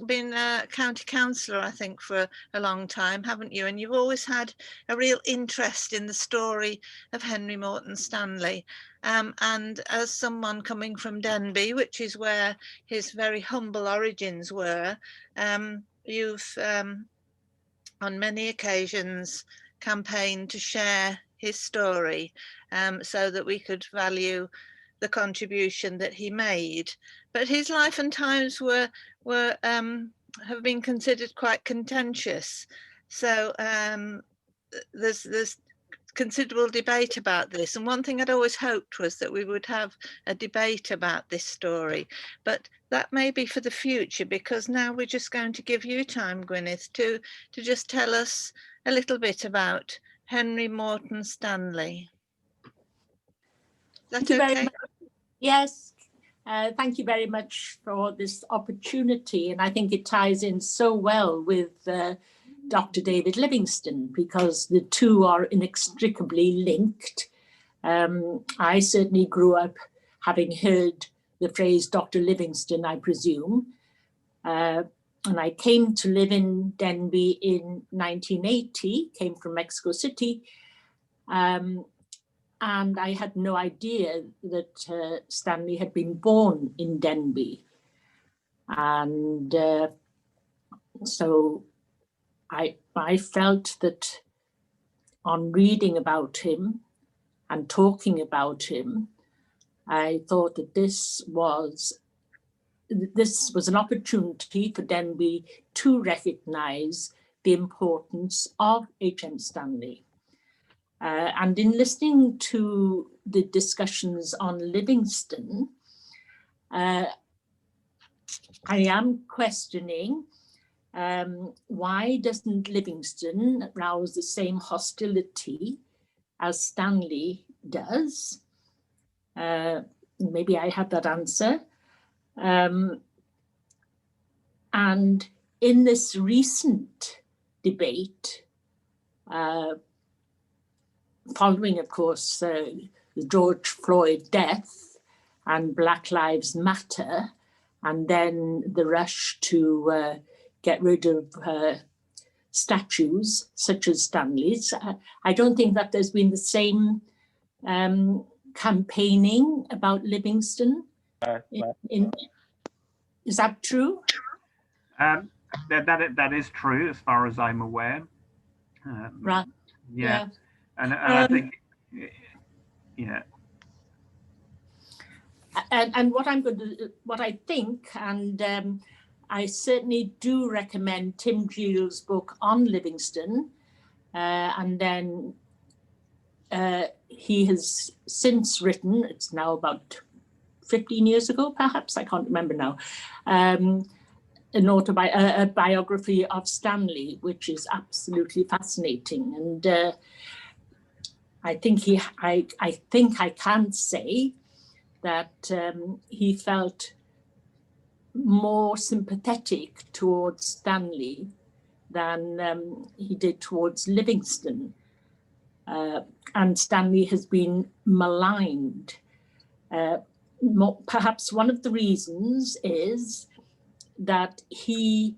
been a county councillor, I think, for a long time, haven't you? And you've always had a real interest in the story of Henry Morton Stanley. And as someone coming from Denby, which is where his very humble origins were, you've on many occasions campaigned to share his story so that we could value the contribution that he made. But his life and times have been considered quite contentious. So there's considerable debate about this, and one thing I'd always hoped was that we would have a debate about this story, but that may be for the future, because now we're just going to give you time, Gwyneth, to just tell us a little bit about Henry Morton Stanley. Thank you very much. Yes, thank you very much for this opportunity, and I think it ties in so well with Dr. David Livingstone, because the two are inextricably linked. I certainly grew up having heard the phrase Dr. Livingstone, I presume, and I came to live in Denby in 1980, came from Mexico City, and I had no idea that Stanley had been born in Denby. And so I felt that on reading about him and talking about him, I thought that this was an opportunity for Denby to recognise the importance of H.M. Stanley. And in listening to the discussions on Livingstone, I am questioning why doesn't Livingstone rouse the same hostility as Stanley does? Maybe I have that answer. And in this recent debate, following, of course, the George Floyd death and Black Lives Matter, and then the rush to get rid of statues such as Stanley's, I don't think that there's been the same campaigning about Livingstone. Is that true? That is true, as far as I'm aware. Right. Yeah. And I think, yeah. And what I think, and I certainly do recommend Tim Jeal's book on Livingstone, and then he has since written, it's now about 15 years ago, perhaps, I can't remember now, a biography of Stanley, which is absolutely fascinating. And I think I can say that he felt more sympathetic towards Stanley than he did towards Livingstone. And Stanley has been maligned. Perhaps one of the reasons is that he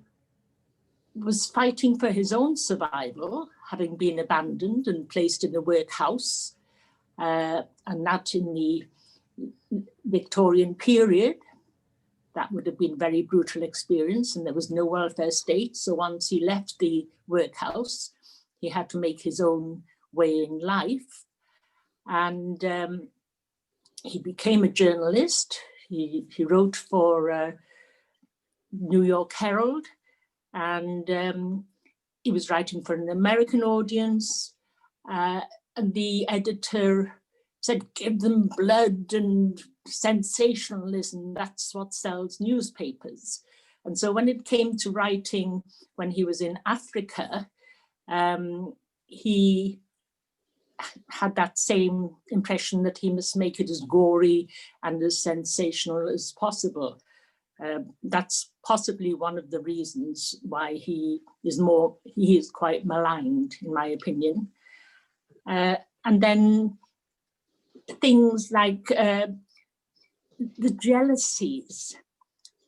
was fighting for his own survival, having been abandoned and placed in a workhouse, and that in the Victorian period. That would have been a very brutal experience, and there was no welfare state. So once he left the workhouse, he had to make his own way in life. And he became a journalist. He wrote for New York Herald, and he was writing for an American audience. And the editor said, give them blood and sensationalism, that's what sells newspapers. And so when it came to writing, when he was in Africa, he had that same impression that he must make it as gory and as sensational as possible. That's possibly one of the reasons why he is quite maligned, in my opinion. And then things like the jealousies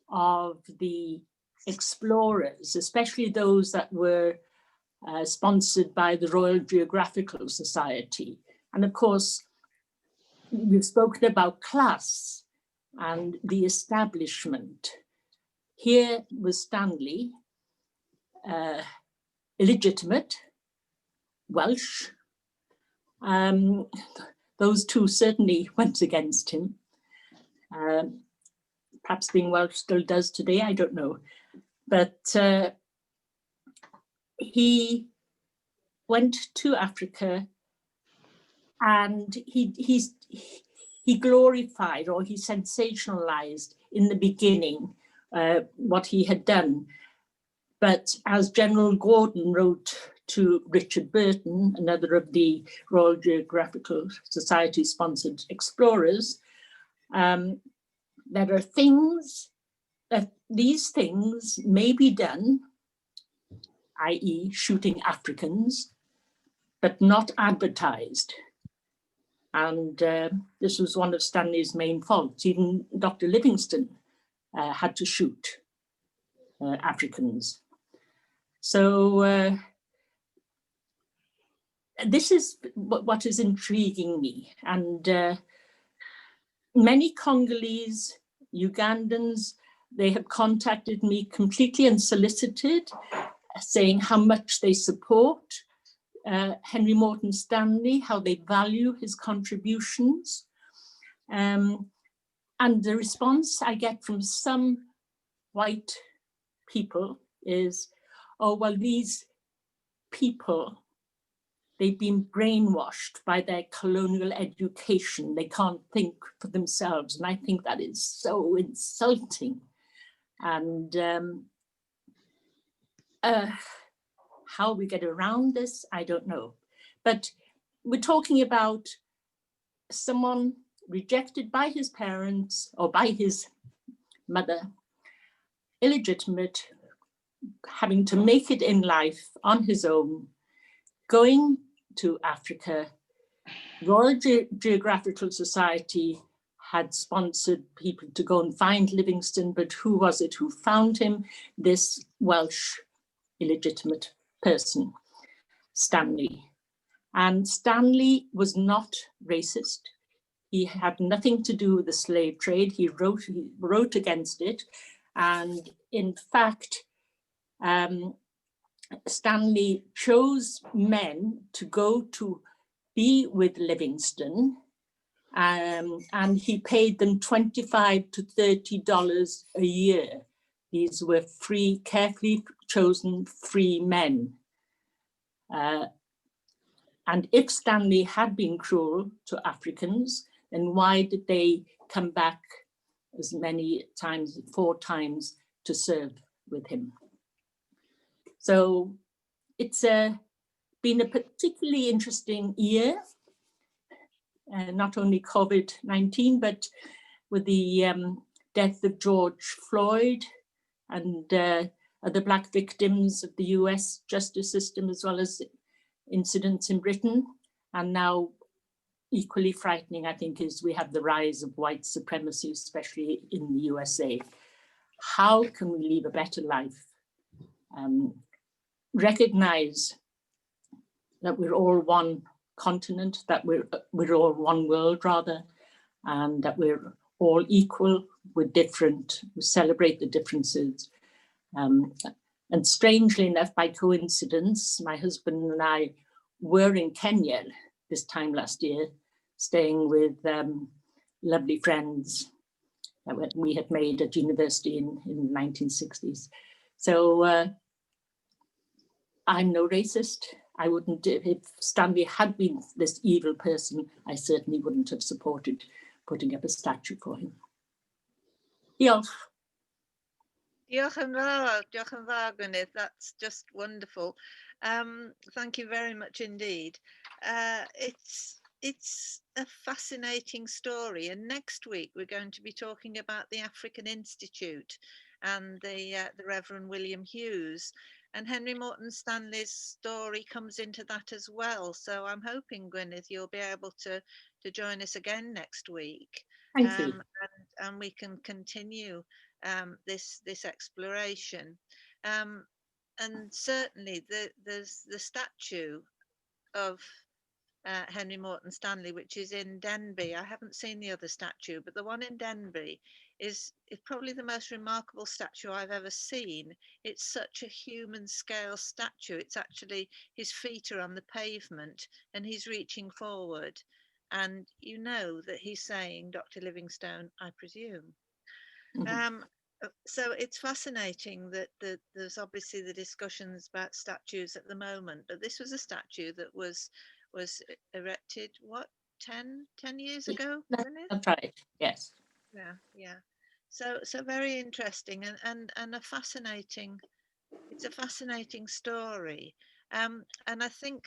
of the explorers, especially those that were sponsored by the Royal Geographical Society. And of course, we've spoken about class and the establishment. Here was Stanley, illegitimate, Welsh. Those two certainly went against him. Perhaps being Welsh still does today, I don't know. But he went to Africa, and he glorified, or he sensationalized in the beginning what he had done. But as General Gordon wrote to Richard Burton, another of the Royal Geographical Society sponsored explorers, there are things that these things may be done, i.e. shooting Africans, but not advertised. And this was one of Stanley's main faults. Even Dr. Livingstone had to shoot Africans. So this is what is intriguing me. And many Congolese, Ugandans, they have contacted me completely unsolicited, saying how much they support Henry Morton Stanley, how they value his contributions. And the response I get from some white people is, oh, well, these people they've been brainwashed by their colonial education. They can't think for themselves. And I think that is so insulting. And how we get around this, I don't know. But we're talking about someone rejected by his parents or by his mother, illegitimate, having to make it in life on his own, going to Africa. Royal Geographical Society had sponsored people to go and find Livingstone, but who was it who found him? This Welsh illegitimate person, Stanley. And Stanley was not racist. He had nothing to do with the slave trade. He wrote against it. And in fact, Stanley chose men to go to be with Livingstone, and he paid them $25 to $30 a year. These were free, carefully chosen free men. And if Stanley had been cruel to Africans, then why did they come back as many times, 4 times, to serve with him? So it's been a particularly interesting year, not only COVID-19, but with the death of George Floyd and other Black victims of the US justice system, as well as incidents in Britain. And now equally frightening, I think, is we have the rise of white supremacy, especially in the USA. How can we live a better life? Recognize that we're all one continent, that we're all one world, rather, and that we're all equal. We're different. We celebrate the differences. And strangely enough, by coincidence, my husband and I were in Kenya this time last year, staying with lovely friends that we had made at university in the 1960s. So I'm no racist. I wouldn't, if Stanley had been this evil person, I certainly wouldn't have supported putting up a statue for him. Diolch. Diolch yn fawr, Gwyneth. That's just wonderful. Thank you very much indeed. It's a fascinating story, and next week we're going to be talking about the African Institute and the Reverend William Hughes. And Henry Morton Stanley's story comes into that as well. So I'm hoping, Gwyneth, you'll be able to join us again next week. Thank you. And we can continue this exploration. And certainly there's the statue of Henry Morton Stanley, which is in Denby. I haven't seen the other statue, but the one in Denby is probably the most remarkable statue I've ever seen. It's such a human scale statue. It's actually, his feet are on the pavement and he's reaching forward. And you know that he's saying, Dr. Livingstone, I presume. Mm-hmm. So it's fascinating that there's obviously the discussions about statues at the moment, but this was a statue that was erected, what, 10 years ago? That's right, yes. Yeah. So very interesting and a fascinating, it's a fascinating story. And I think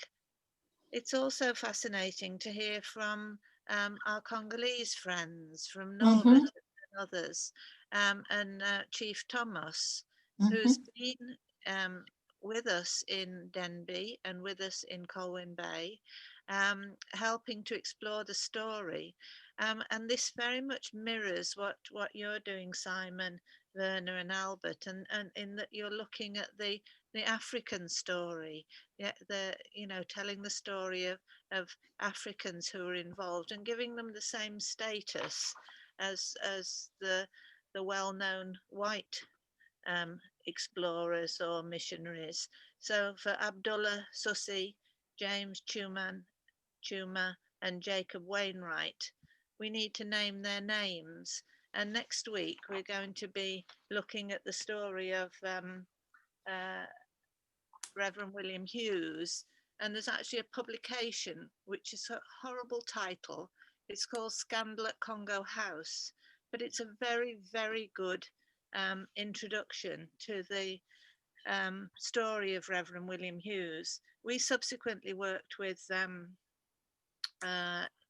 it's also fascinating to hear from our Congolese friends, from Norbert and others, and Chief Thomas, who's been with us in Denby and with us in Colwyn Bay, helping to explore the story. And this very much mirrors what you're doing, Simon, Werner and Albert, and in that you're looking at the African story, telling the story of Africans who are involved and giving them the same status as the well-known white explorers or missionaries. So for Abdullah Susi, James Chuma and Jacob Wainwright, we need to name their names. And next week we're going to be looking at the story of Reverend William Hughes, and there's actually a publication which is a horrible title. It's called Scandal at Congo House, but it's a very, very good introduction to the story of Reverend William Hughes. We subsequently worked with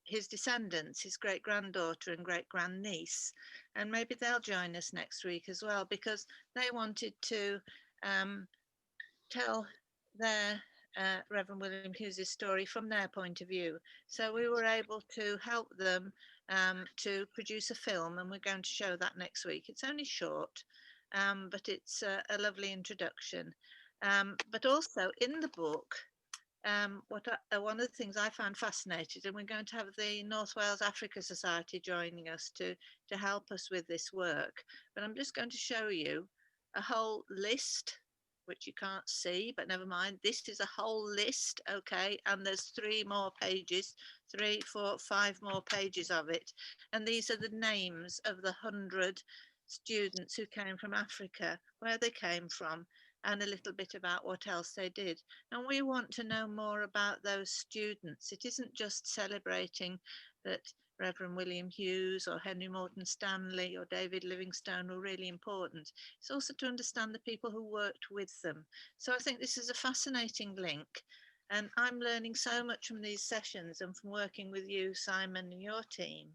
his descendants, his great-granddaughter and great-grandniece, and maybe they'll join us next week as well, because they wanted to tell their Reverend William Hughes' story from their point of view. So we were able to help them to produce a film, and we're going to show that next week. It's only short, but it's a lovely introduction. But also in the book, one of the things I found fascinating, and we're going to have the North Wales Africa Society joining us to help us with this work, but I'm just going to show you a whole list, which you can't see, but never mind. This is a whole list, okay, and there's 3 more pages, 3, 4, 5 more pages of it, and these are the names of the 100 students who came from Africa, where they came from, and a little bit about what else they did. And we want to know more about those students. It isn't just celebrating that Reverend William Hughes or Henry Morton Stanley or David Livingstone were really important. It's also to understand the people who worked with them. So I think this is a fascinating link. And I'm learning so much from these sessions and from working with you, Simon, and your team,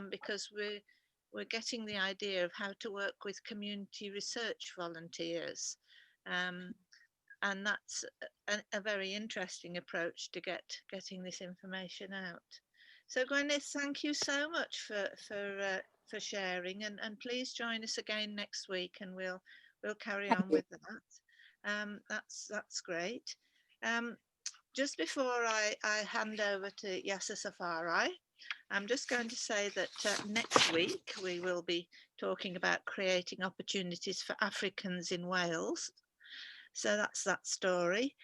because we're getting the idea of how to work with community research volunteers. And that's a very interesting approach to getting this information out. So Gwyneth, thank you so much for sharing, and please join us again next week, and we'll carry on with that. That's great. Just before I hand over to Yasser Safari, I'm just going to say that next week we will be talking about creating opportunities for Africans in Wales. So that's that story.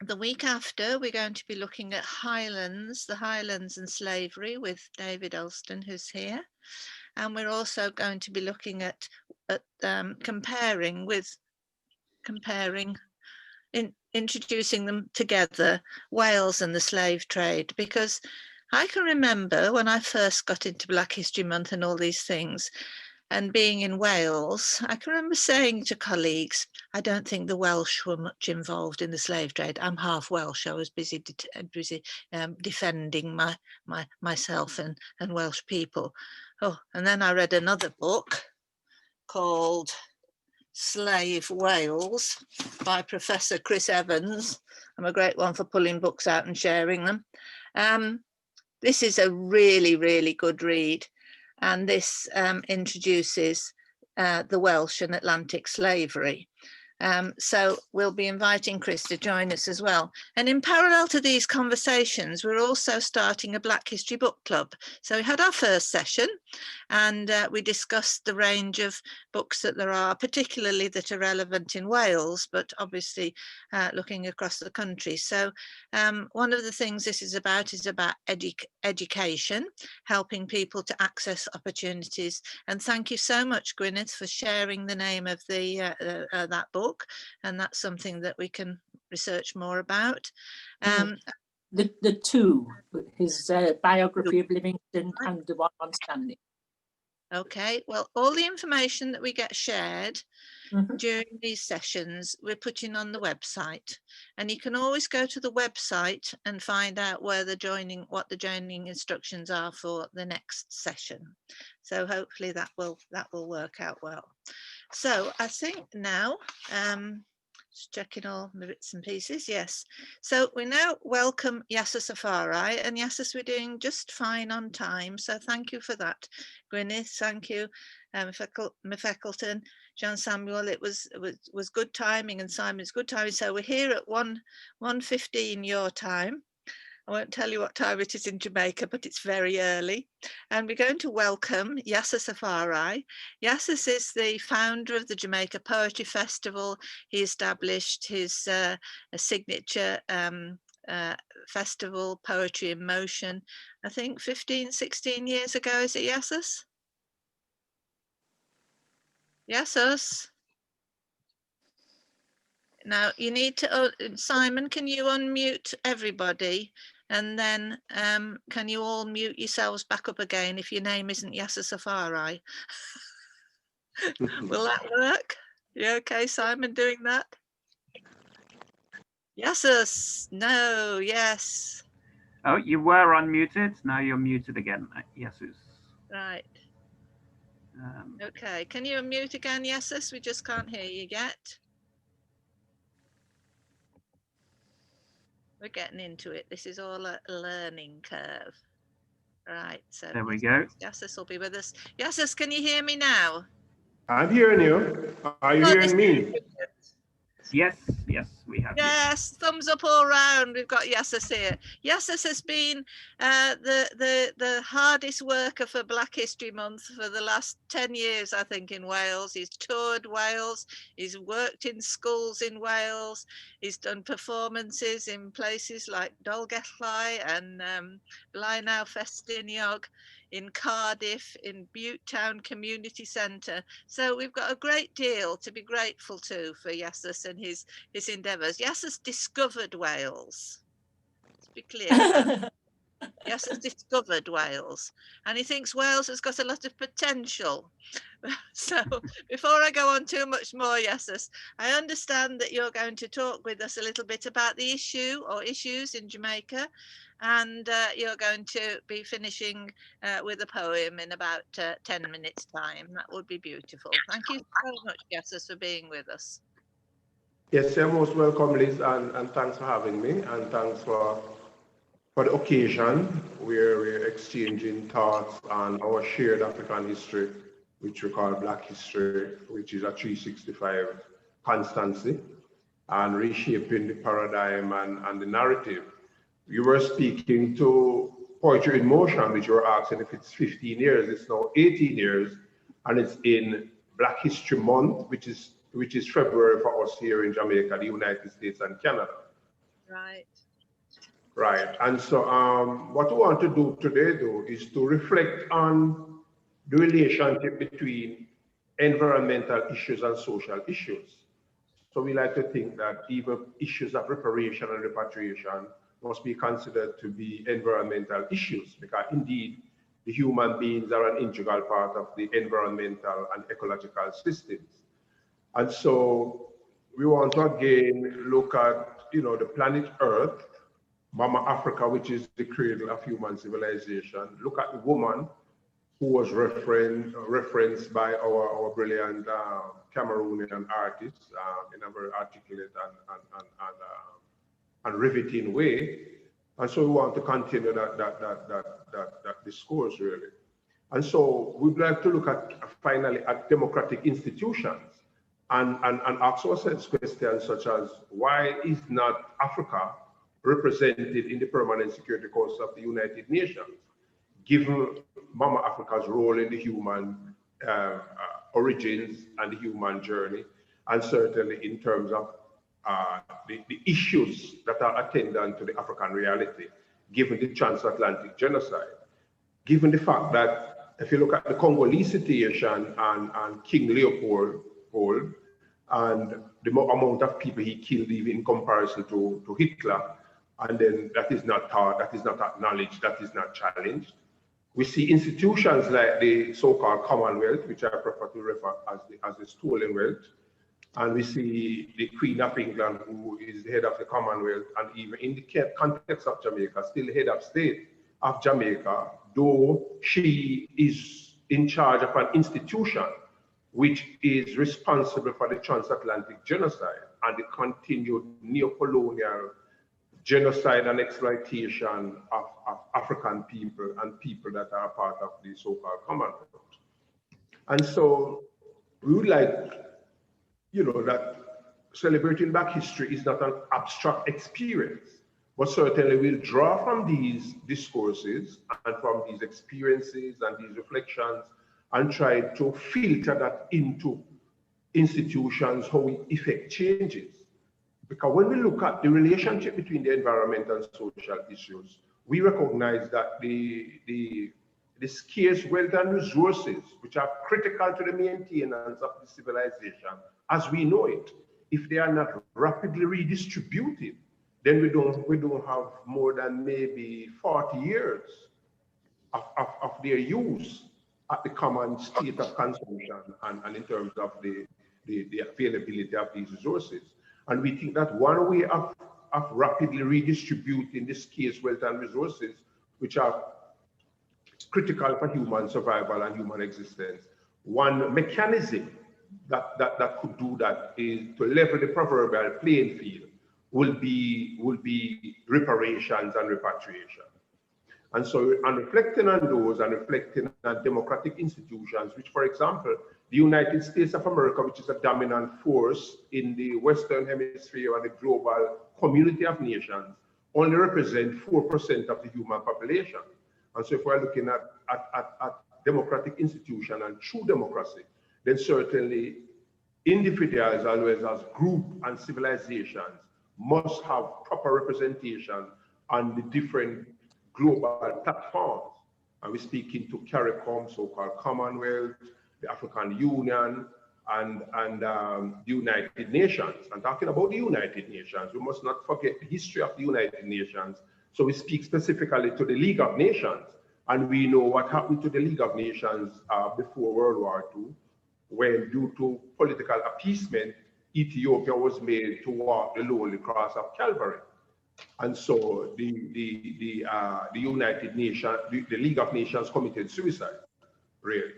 The week after, we're going to be looking at the Highlands and slavery with David Elston, who's here. And we're also going to be looking at introducing them together, Wales and the slave trade, because I can remember when I first got into Black History Month and all these things, and being in Wales, I can remember saying to colleagues, I don't think the Welsh were much involved in the slave trade. I'm half Welsh. I was busy defending myself and Welsh people. Oh, and then I read another book called Slave Wales by Professor Chris Evans. I'm a great one for pulling books out and sharing them. This is a really, really good read. And this introduces the Welsh and Atlantic slavery. So we'll be inviting Chris to join us as well. And in parallel to these conversations, we're also starting a Black History Book Club. So we had our first session, and we discussed the range of books that there are, particularly that are relevant in Wales, but obviously looking across the country. So one of the things this is about education, helping people to access opportunities. And thank you so much, Gwyneth, for sharing the name of that book. And that's something that we can research more about. The two, his biography of Livingstone and the one on Stanley. Okay, well, all the information that we get shared during these sessions, we're putting on the website, and you can always go to the website and find out what the joining instructions are for the next session. So hopefully that will work out well. So I think now, just checking all the bits and pieces, yes. So we now welcome Yasser Safari, and Yasser, we're doing just fine on time. So thank you for that, Gwyneth. Thank you, Mefekelton, Jean Samuel. It was good timing, and Simon's good timing. So we're here at 1:15 your time. I won't tell you what time it is in Jamaica, but it's very early. And we're going to welcome Yasser Safari. Yasser is the founder of the Jamaica Poetry Festival. He established his signature festival, Poetry in Motion, I think 15, 16 years ago. Is it Yasser? Yasser? Now you need to, Simon, can you unmute everybody? And then can you all mute yourselves back up again if your name isn't Yasser Safari? Will that work? You okay, Simon, doing that? Yasser, no, yes. Oh, you were unmuted. Now you're muted again. Yesus. Right. Okay, can you unmute again, Yasser? We just can't hear you yet. We're getting into it. This is all a learning curve. Right, so there we go. Yasser will be with us. Yasser, can you hear me now? I'm hearing you. Are you hearing me? Yes, yes, we have. Yes, thumbs up all round. We've got Yasser here. Yasser has been the hardest worker for Black History Month for the last 10 years, I think, in Wales. He's toured Wales. He's worked in schools in Wales. He's done performances in places like Dolgellau and Blaenau Festiniog, in Cardiff, in Bute Town Community Centre. So we've got a great deal to be grateful to for Yasser and his endeavours. Yasser's discovered Wales. Let's be clear about that. Yasser's discovered Wales, and he thinks Wales has got a lot of potential. So before I go on too much more, Yasser, I understand that you're going to talk with us a little bit about the issue or issues in Jamaica, and you're going to be finishing with a poem in about 10 minutes time. That would be beautiful. Thank you so much, Yasser, for being with us. Yes, you're most welcome, Liz, and thanks for having me, and thanks for the occasion where we're exchanging thoughts on our shared African history, which we call Black history, which is a 365 constancy, and reshaping the paradigm and the narrative. You were speaking to Poetry in Motion, which you were asking if it's 15 years. It's now 18 years, and it's in Black History Month, which is February for us here in Jamaica, the United States, and Canada. Right. Right. And so what we want to do today, though, is to reflect on the relationship between environmental issues and social issues. So we like to think that even issues of reparation and repatriation must be considered to be environmental issues, because indeed the human beings are an integral part of the environmental and ecological systems. And so we want to again look at, the planet Earth, Mama Africa, which is the cradle of human civilization. Look at the woman who was referenced by our brilliant Cameroonian artist in a very articulate and riveting way. And so we want to continue that discourse, really. And so we'd like to look at finally at democratic institutions and ask ourselves questions such as, why is not Africa represented in the Permanent Security Council of the United Nations, given Mama Africa's role in the human origins and the human journey, and certainly in terms of the issues that are attendant to the African reality, given the transatlantic genocide, given the fact that if you look at the Congolese situation and King Leopold and the amount of people he killed, even in comparison to Hitler, and then that is not taught, that is not acknowledged, that is not challenged. We see institutions like the so-called Commonwealth, which I prefer to refer as the stolen wealth. And we see the Queen of England, who is the head of the Commonwealth, and even in the context of Jamaica, still the head of state of Jamaica, though she is in charge of an institution which is responsible for the transatlantic genocide and the continued neo-colonial genocide and exploitation of African people and people that are part of the so-called Commonwealth. And so we would like, that celebrating Black history is not an abstract experience, but certainly we'll draw from these discourses and from these experiences and these reflections and try to filter that into institutions, how we effect changes. Because when we look at the relationship between the environmental and social issues, we recognize that the scarce wealth and resources, which are critical to the maintenance of the civilization as we know it, if they are not rapidly redistributed, then we don't have more than maybe 40 years of their use at the common state of consumption and in terms of the availability of these resources. And we think that one way of rapidly redistributing the scarce wealth and resources, which are critical for human survival and human existence, one mechanism that could do that is to level the proverbial playing field will be reparations and repatriation. And so, and reflecting on those and reflecting on democratic institutions, which, for example, the United States of America, which is a dominant force in the Western Hemisphere and the global community of nations, only represent 4% of the human population. And so if we're looking at democratic institutions and true democracy, then certainly individuals as well as group and civilizations must have proper representation on the different global platforms. And we're speaking to CARICOM, so-called Commonwealth, the African Union, and the United Nations. And talking about the United Nations, we must not forget the history of the United Nations. So we speak specifically to the League of Nations, and we know what happened to the League of Nations before World War II, when due to political appeasement, Ethiopia was made to walk the lonely cross of Calvary. And so the United Nations, the League of Nations committed suicide, really.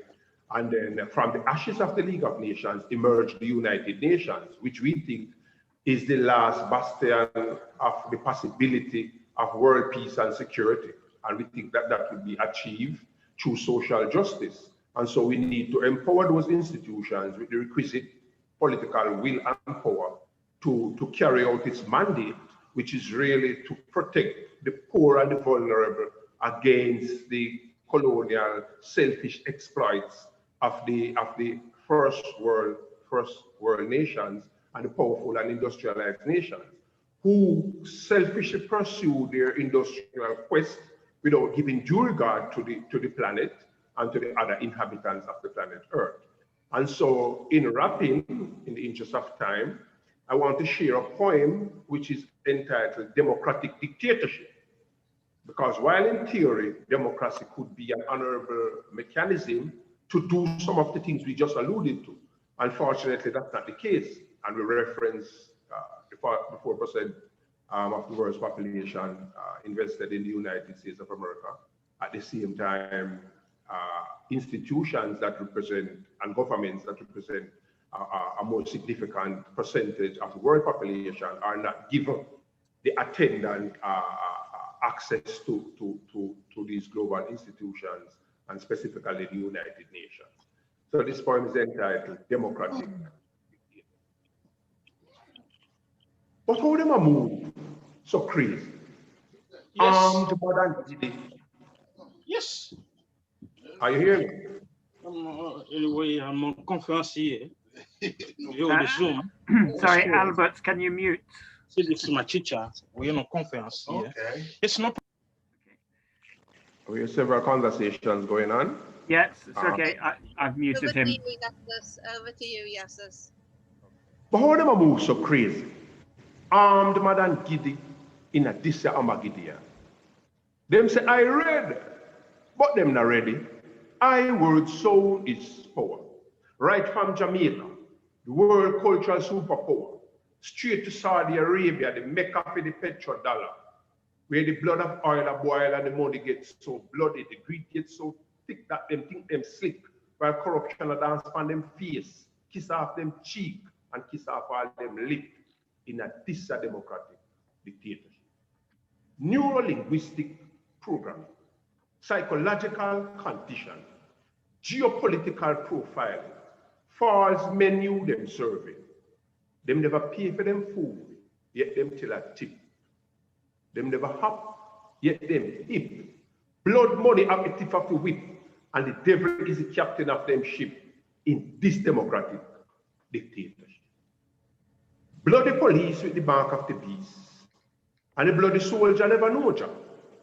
And then from the ashes of the League of Nations emerged the United Nations, which we think is the last bastion of the possibility of world peace and security. And we think that that will be achieved through social justice. And so we need to empower those institutions with the requisite political will and power to carry out its mandate, which is really to protect the poor and the vulnerable against the colonial selfish exploits of the first world nations and the powerful and industrialized nations, who selfishly pursue their industrial quest without giving due regard to the planet and to the other inhabitants of the planet Earth. And so, in wrapping, in the interest of time, I want to share a poem which is entitled Democratic Dictatorship. Because while in theory, democracy could be an honorable mechanism to do some of the things we just alluded to, unfortunately, that's not the case. And we reference the 4% of the world's population invested in the United States of America. At the same time, institutions that represent and governments that represent a more significant percentage of the world population are not given the attendant access to these global institutions, and specifically the United Nations. So this poem is entitled Democratic. But how them a move so crazy? Yes. Yes. Are you hearing me? Anyway, I'm on conférencier. Sorry, Albert, can you mute? It's my teacher. We're on conference here. Okay. It's not. We have several conversations going on. Yes, it's okay. I've muted him. Over to you, Yassus. But how them a move so crazy? Armed Madam Giddy in a Dissa Amagidia. Them say I read, but them not ready. I word soul is power. Right from Jamaica, the world cultural superpower, straight to Saudi Arabia, the mecca for the petrodollar, where the blood of oil a boil and the money gets so bloody, the greed gets so thick that them think them slick, while corruption a dance on them face, kiss off them cheek, and kiss off all them lip in a democratic dictatorship. Neuro-linguistic programming, psychological conditioning, geopolitical profiling, false menu them serving. Them never pay for them food, yet them till a tip. Them never hop, yet them hip. Blood money at the tip of the whip, and the devil is the captain of them ship in this democratic dictatorship. Bloody police with the mark of the beast, and the bloody soldier never know ya,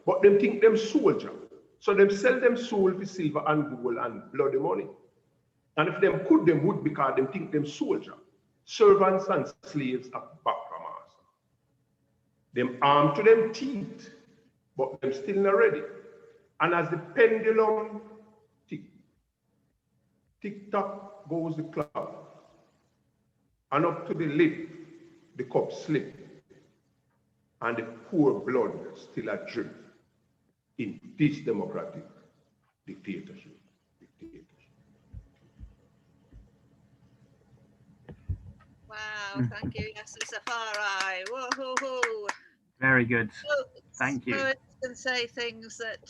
but them think them soldier. So them sell them soul for silver and gold and bloody money. And if them could, them would, because them think them soldier. servants and slaves are back from us. Them armed to them teeth, but them still not ready. And as the pendulum tick-tock goes the clock, and up to the lip, the cup slip, and the poor blood still a drip in this democratic dictatorship. Wow, thank you, Yasser Safari. Whoa-hoo-hoo. Very good. Thank you. Poets can say things that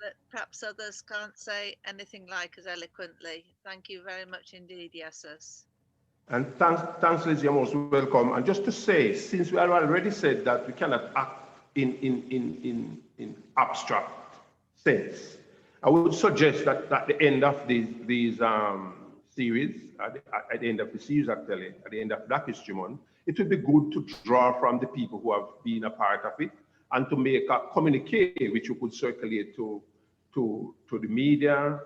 that perhaps others can't say anything like as eloquently. Thank you very much indeed, Yasser. And thanks, Liz, you're most welcome. And just to say, since we have already said that we cannot act in abstract sense, I would suggest that at the end of these series, at the end of the series actually, at the end of Black History Month, it would be good to draw from the people who have been a part of it and to make a communique which you could circulate to the media,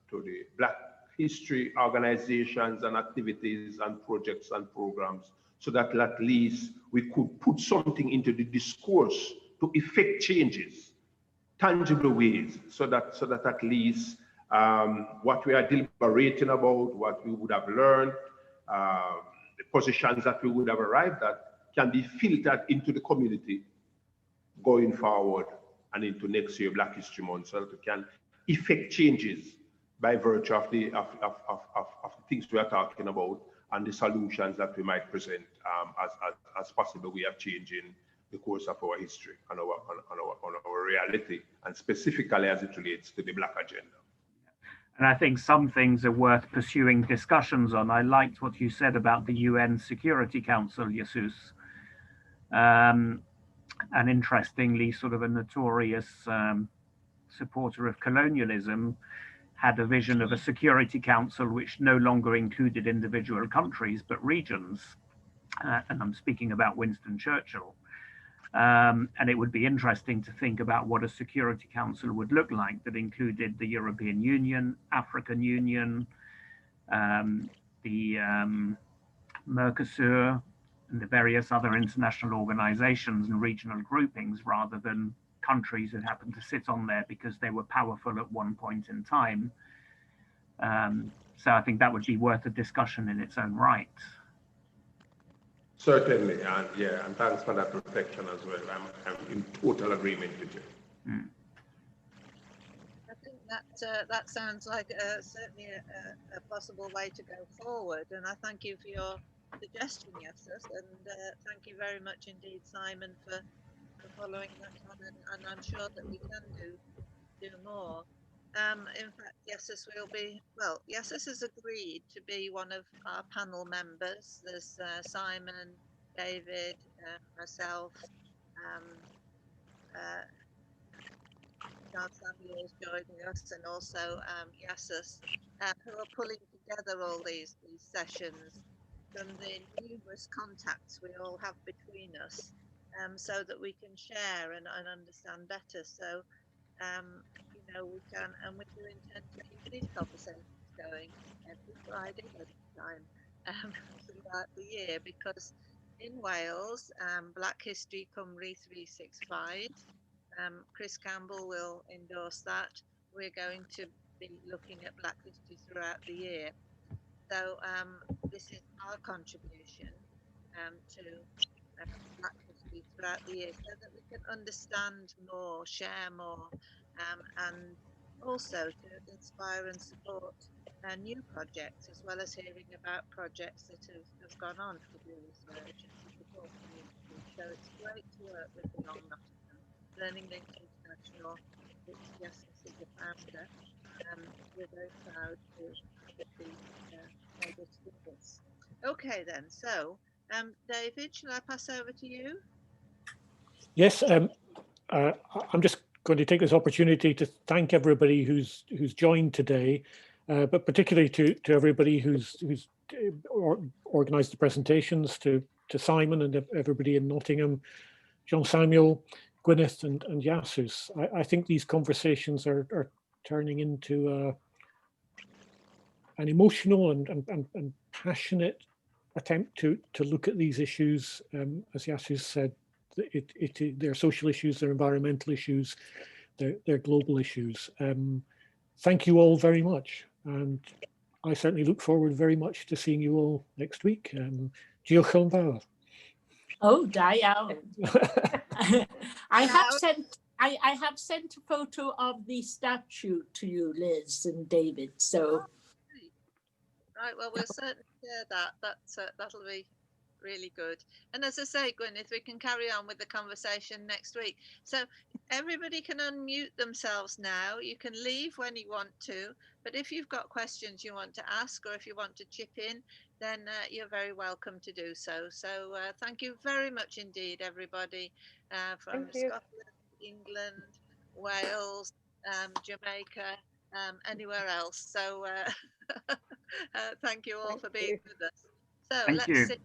to the Black history organizations and activities and projects and programs, so that at least we could put something into the discourse to effect changes, tangible ways, so that at least what we are deliberating about, what we would have learned, the positions that we would have arrived at can be filtered into the community going forward and into next year Black History Month, so that we can effect changes by virtue of the things we are talking about and the solutions that we might present as possible way of changing the course of our history and our reality, and specifically as it relates to the Black agenda. And I think some things are worth pursuing discussions on. I liked what you said about the UN Security Council, Jesus. And interestingly, sort of a notorious supporter of colonialism had a vision of a Security Council which no longer included individual countries, but regions. And I'm speaking about Winston Churchill. And it would be interesting to think about what a Security Council would look like that included the European Union, African Union, the Mercosur, and the various other international organizations and regional groupings, rather than countries that happened to sit on there because they were powerful at one point in time. So I think that would be worth a discussion in its own right. Certainly, and yeah, and thanks for that reflection as well. I'm in total agreement with you. Mm. I think that sounds like certainly a possible way to go forward, and I thank you for your suggestion, Yasser, and thank you very much indeed, Simon, for following that on, and I'm sure that we can do more. In fact, Yasser will be, well, Yasser has agreed to be one of our panel members. There's Simon, David, myself, John Samuel is joining us, and also Yasser, who are pulling together all these sessions from the numerous contacts we all have between us, so that we can share and understand better. So, you know, we can, and we do intend to keep these conversations going every Friday at a time throughout the year, because in Wales, Black History Cymru 365, Chris Campbell will endorse that. We're going to be looking at Black history throughout the year. So this is our contribution to Black history throughout the year, so that we can understand more, share more, and also to inspire and support new projects, as well as hearing about projects that have gone on to do research and to support communities. So it's great to work with Beyond Nottingham, Learning Link International, which Yasser is the founder. We're very proud to be able to do this. Okay then, so David, shall I pass over to you? Yes, I'm just going to take this opportunity to thank everybody who's joined today, but particularly to everybody who's organised the presentations, to Simon and everybody in Nottingham, John Samuel, Gwyneth and Yasser. I think these conversations are turning into an emotional and passionate attempt to look at these issues, as Yasu said, they're social issues, they're environmental issues, they're global issues. Thank you all very much, and I certainly look forward very much to seeing you all next week. Diolch yn fawr. Oh, da iawn. I have sent a photo of the statue to you, Liz and David. So, right. Well, we'll certainly share that. That'll be really good. And as I say, Gwyneth, we can carry on with the conversation next week. So everybody can unmute themselves now. You can leave when you want to, but if you've got questions you want to ask, or if you want to chip in, then you're very welcome to do so. So thank you very much indeed, everybody, from Scotland, England, Wales, Jamaica, anywhere else. So thank you all for being with us. So Thank let's you. see.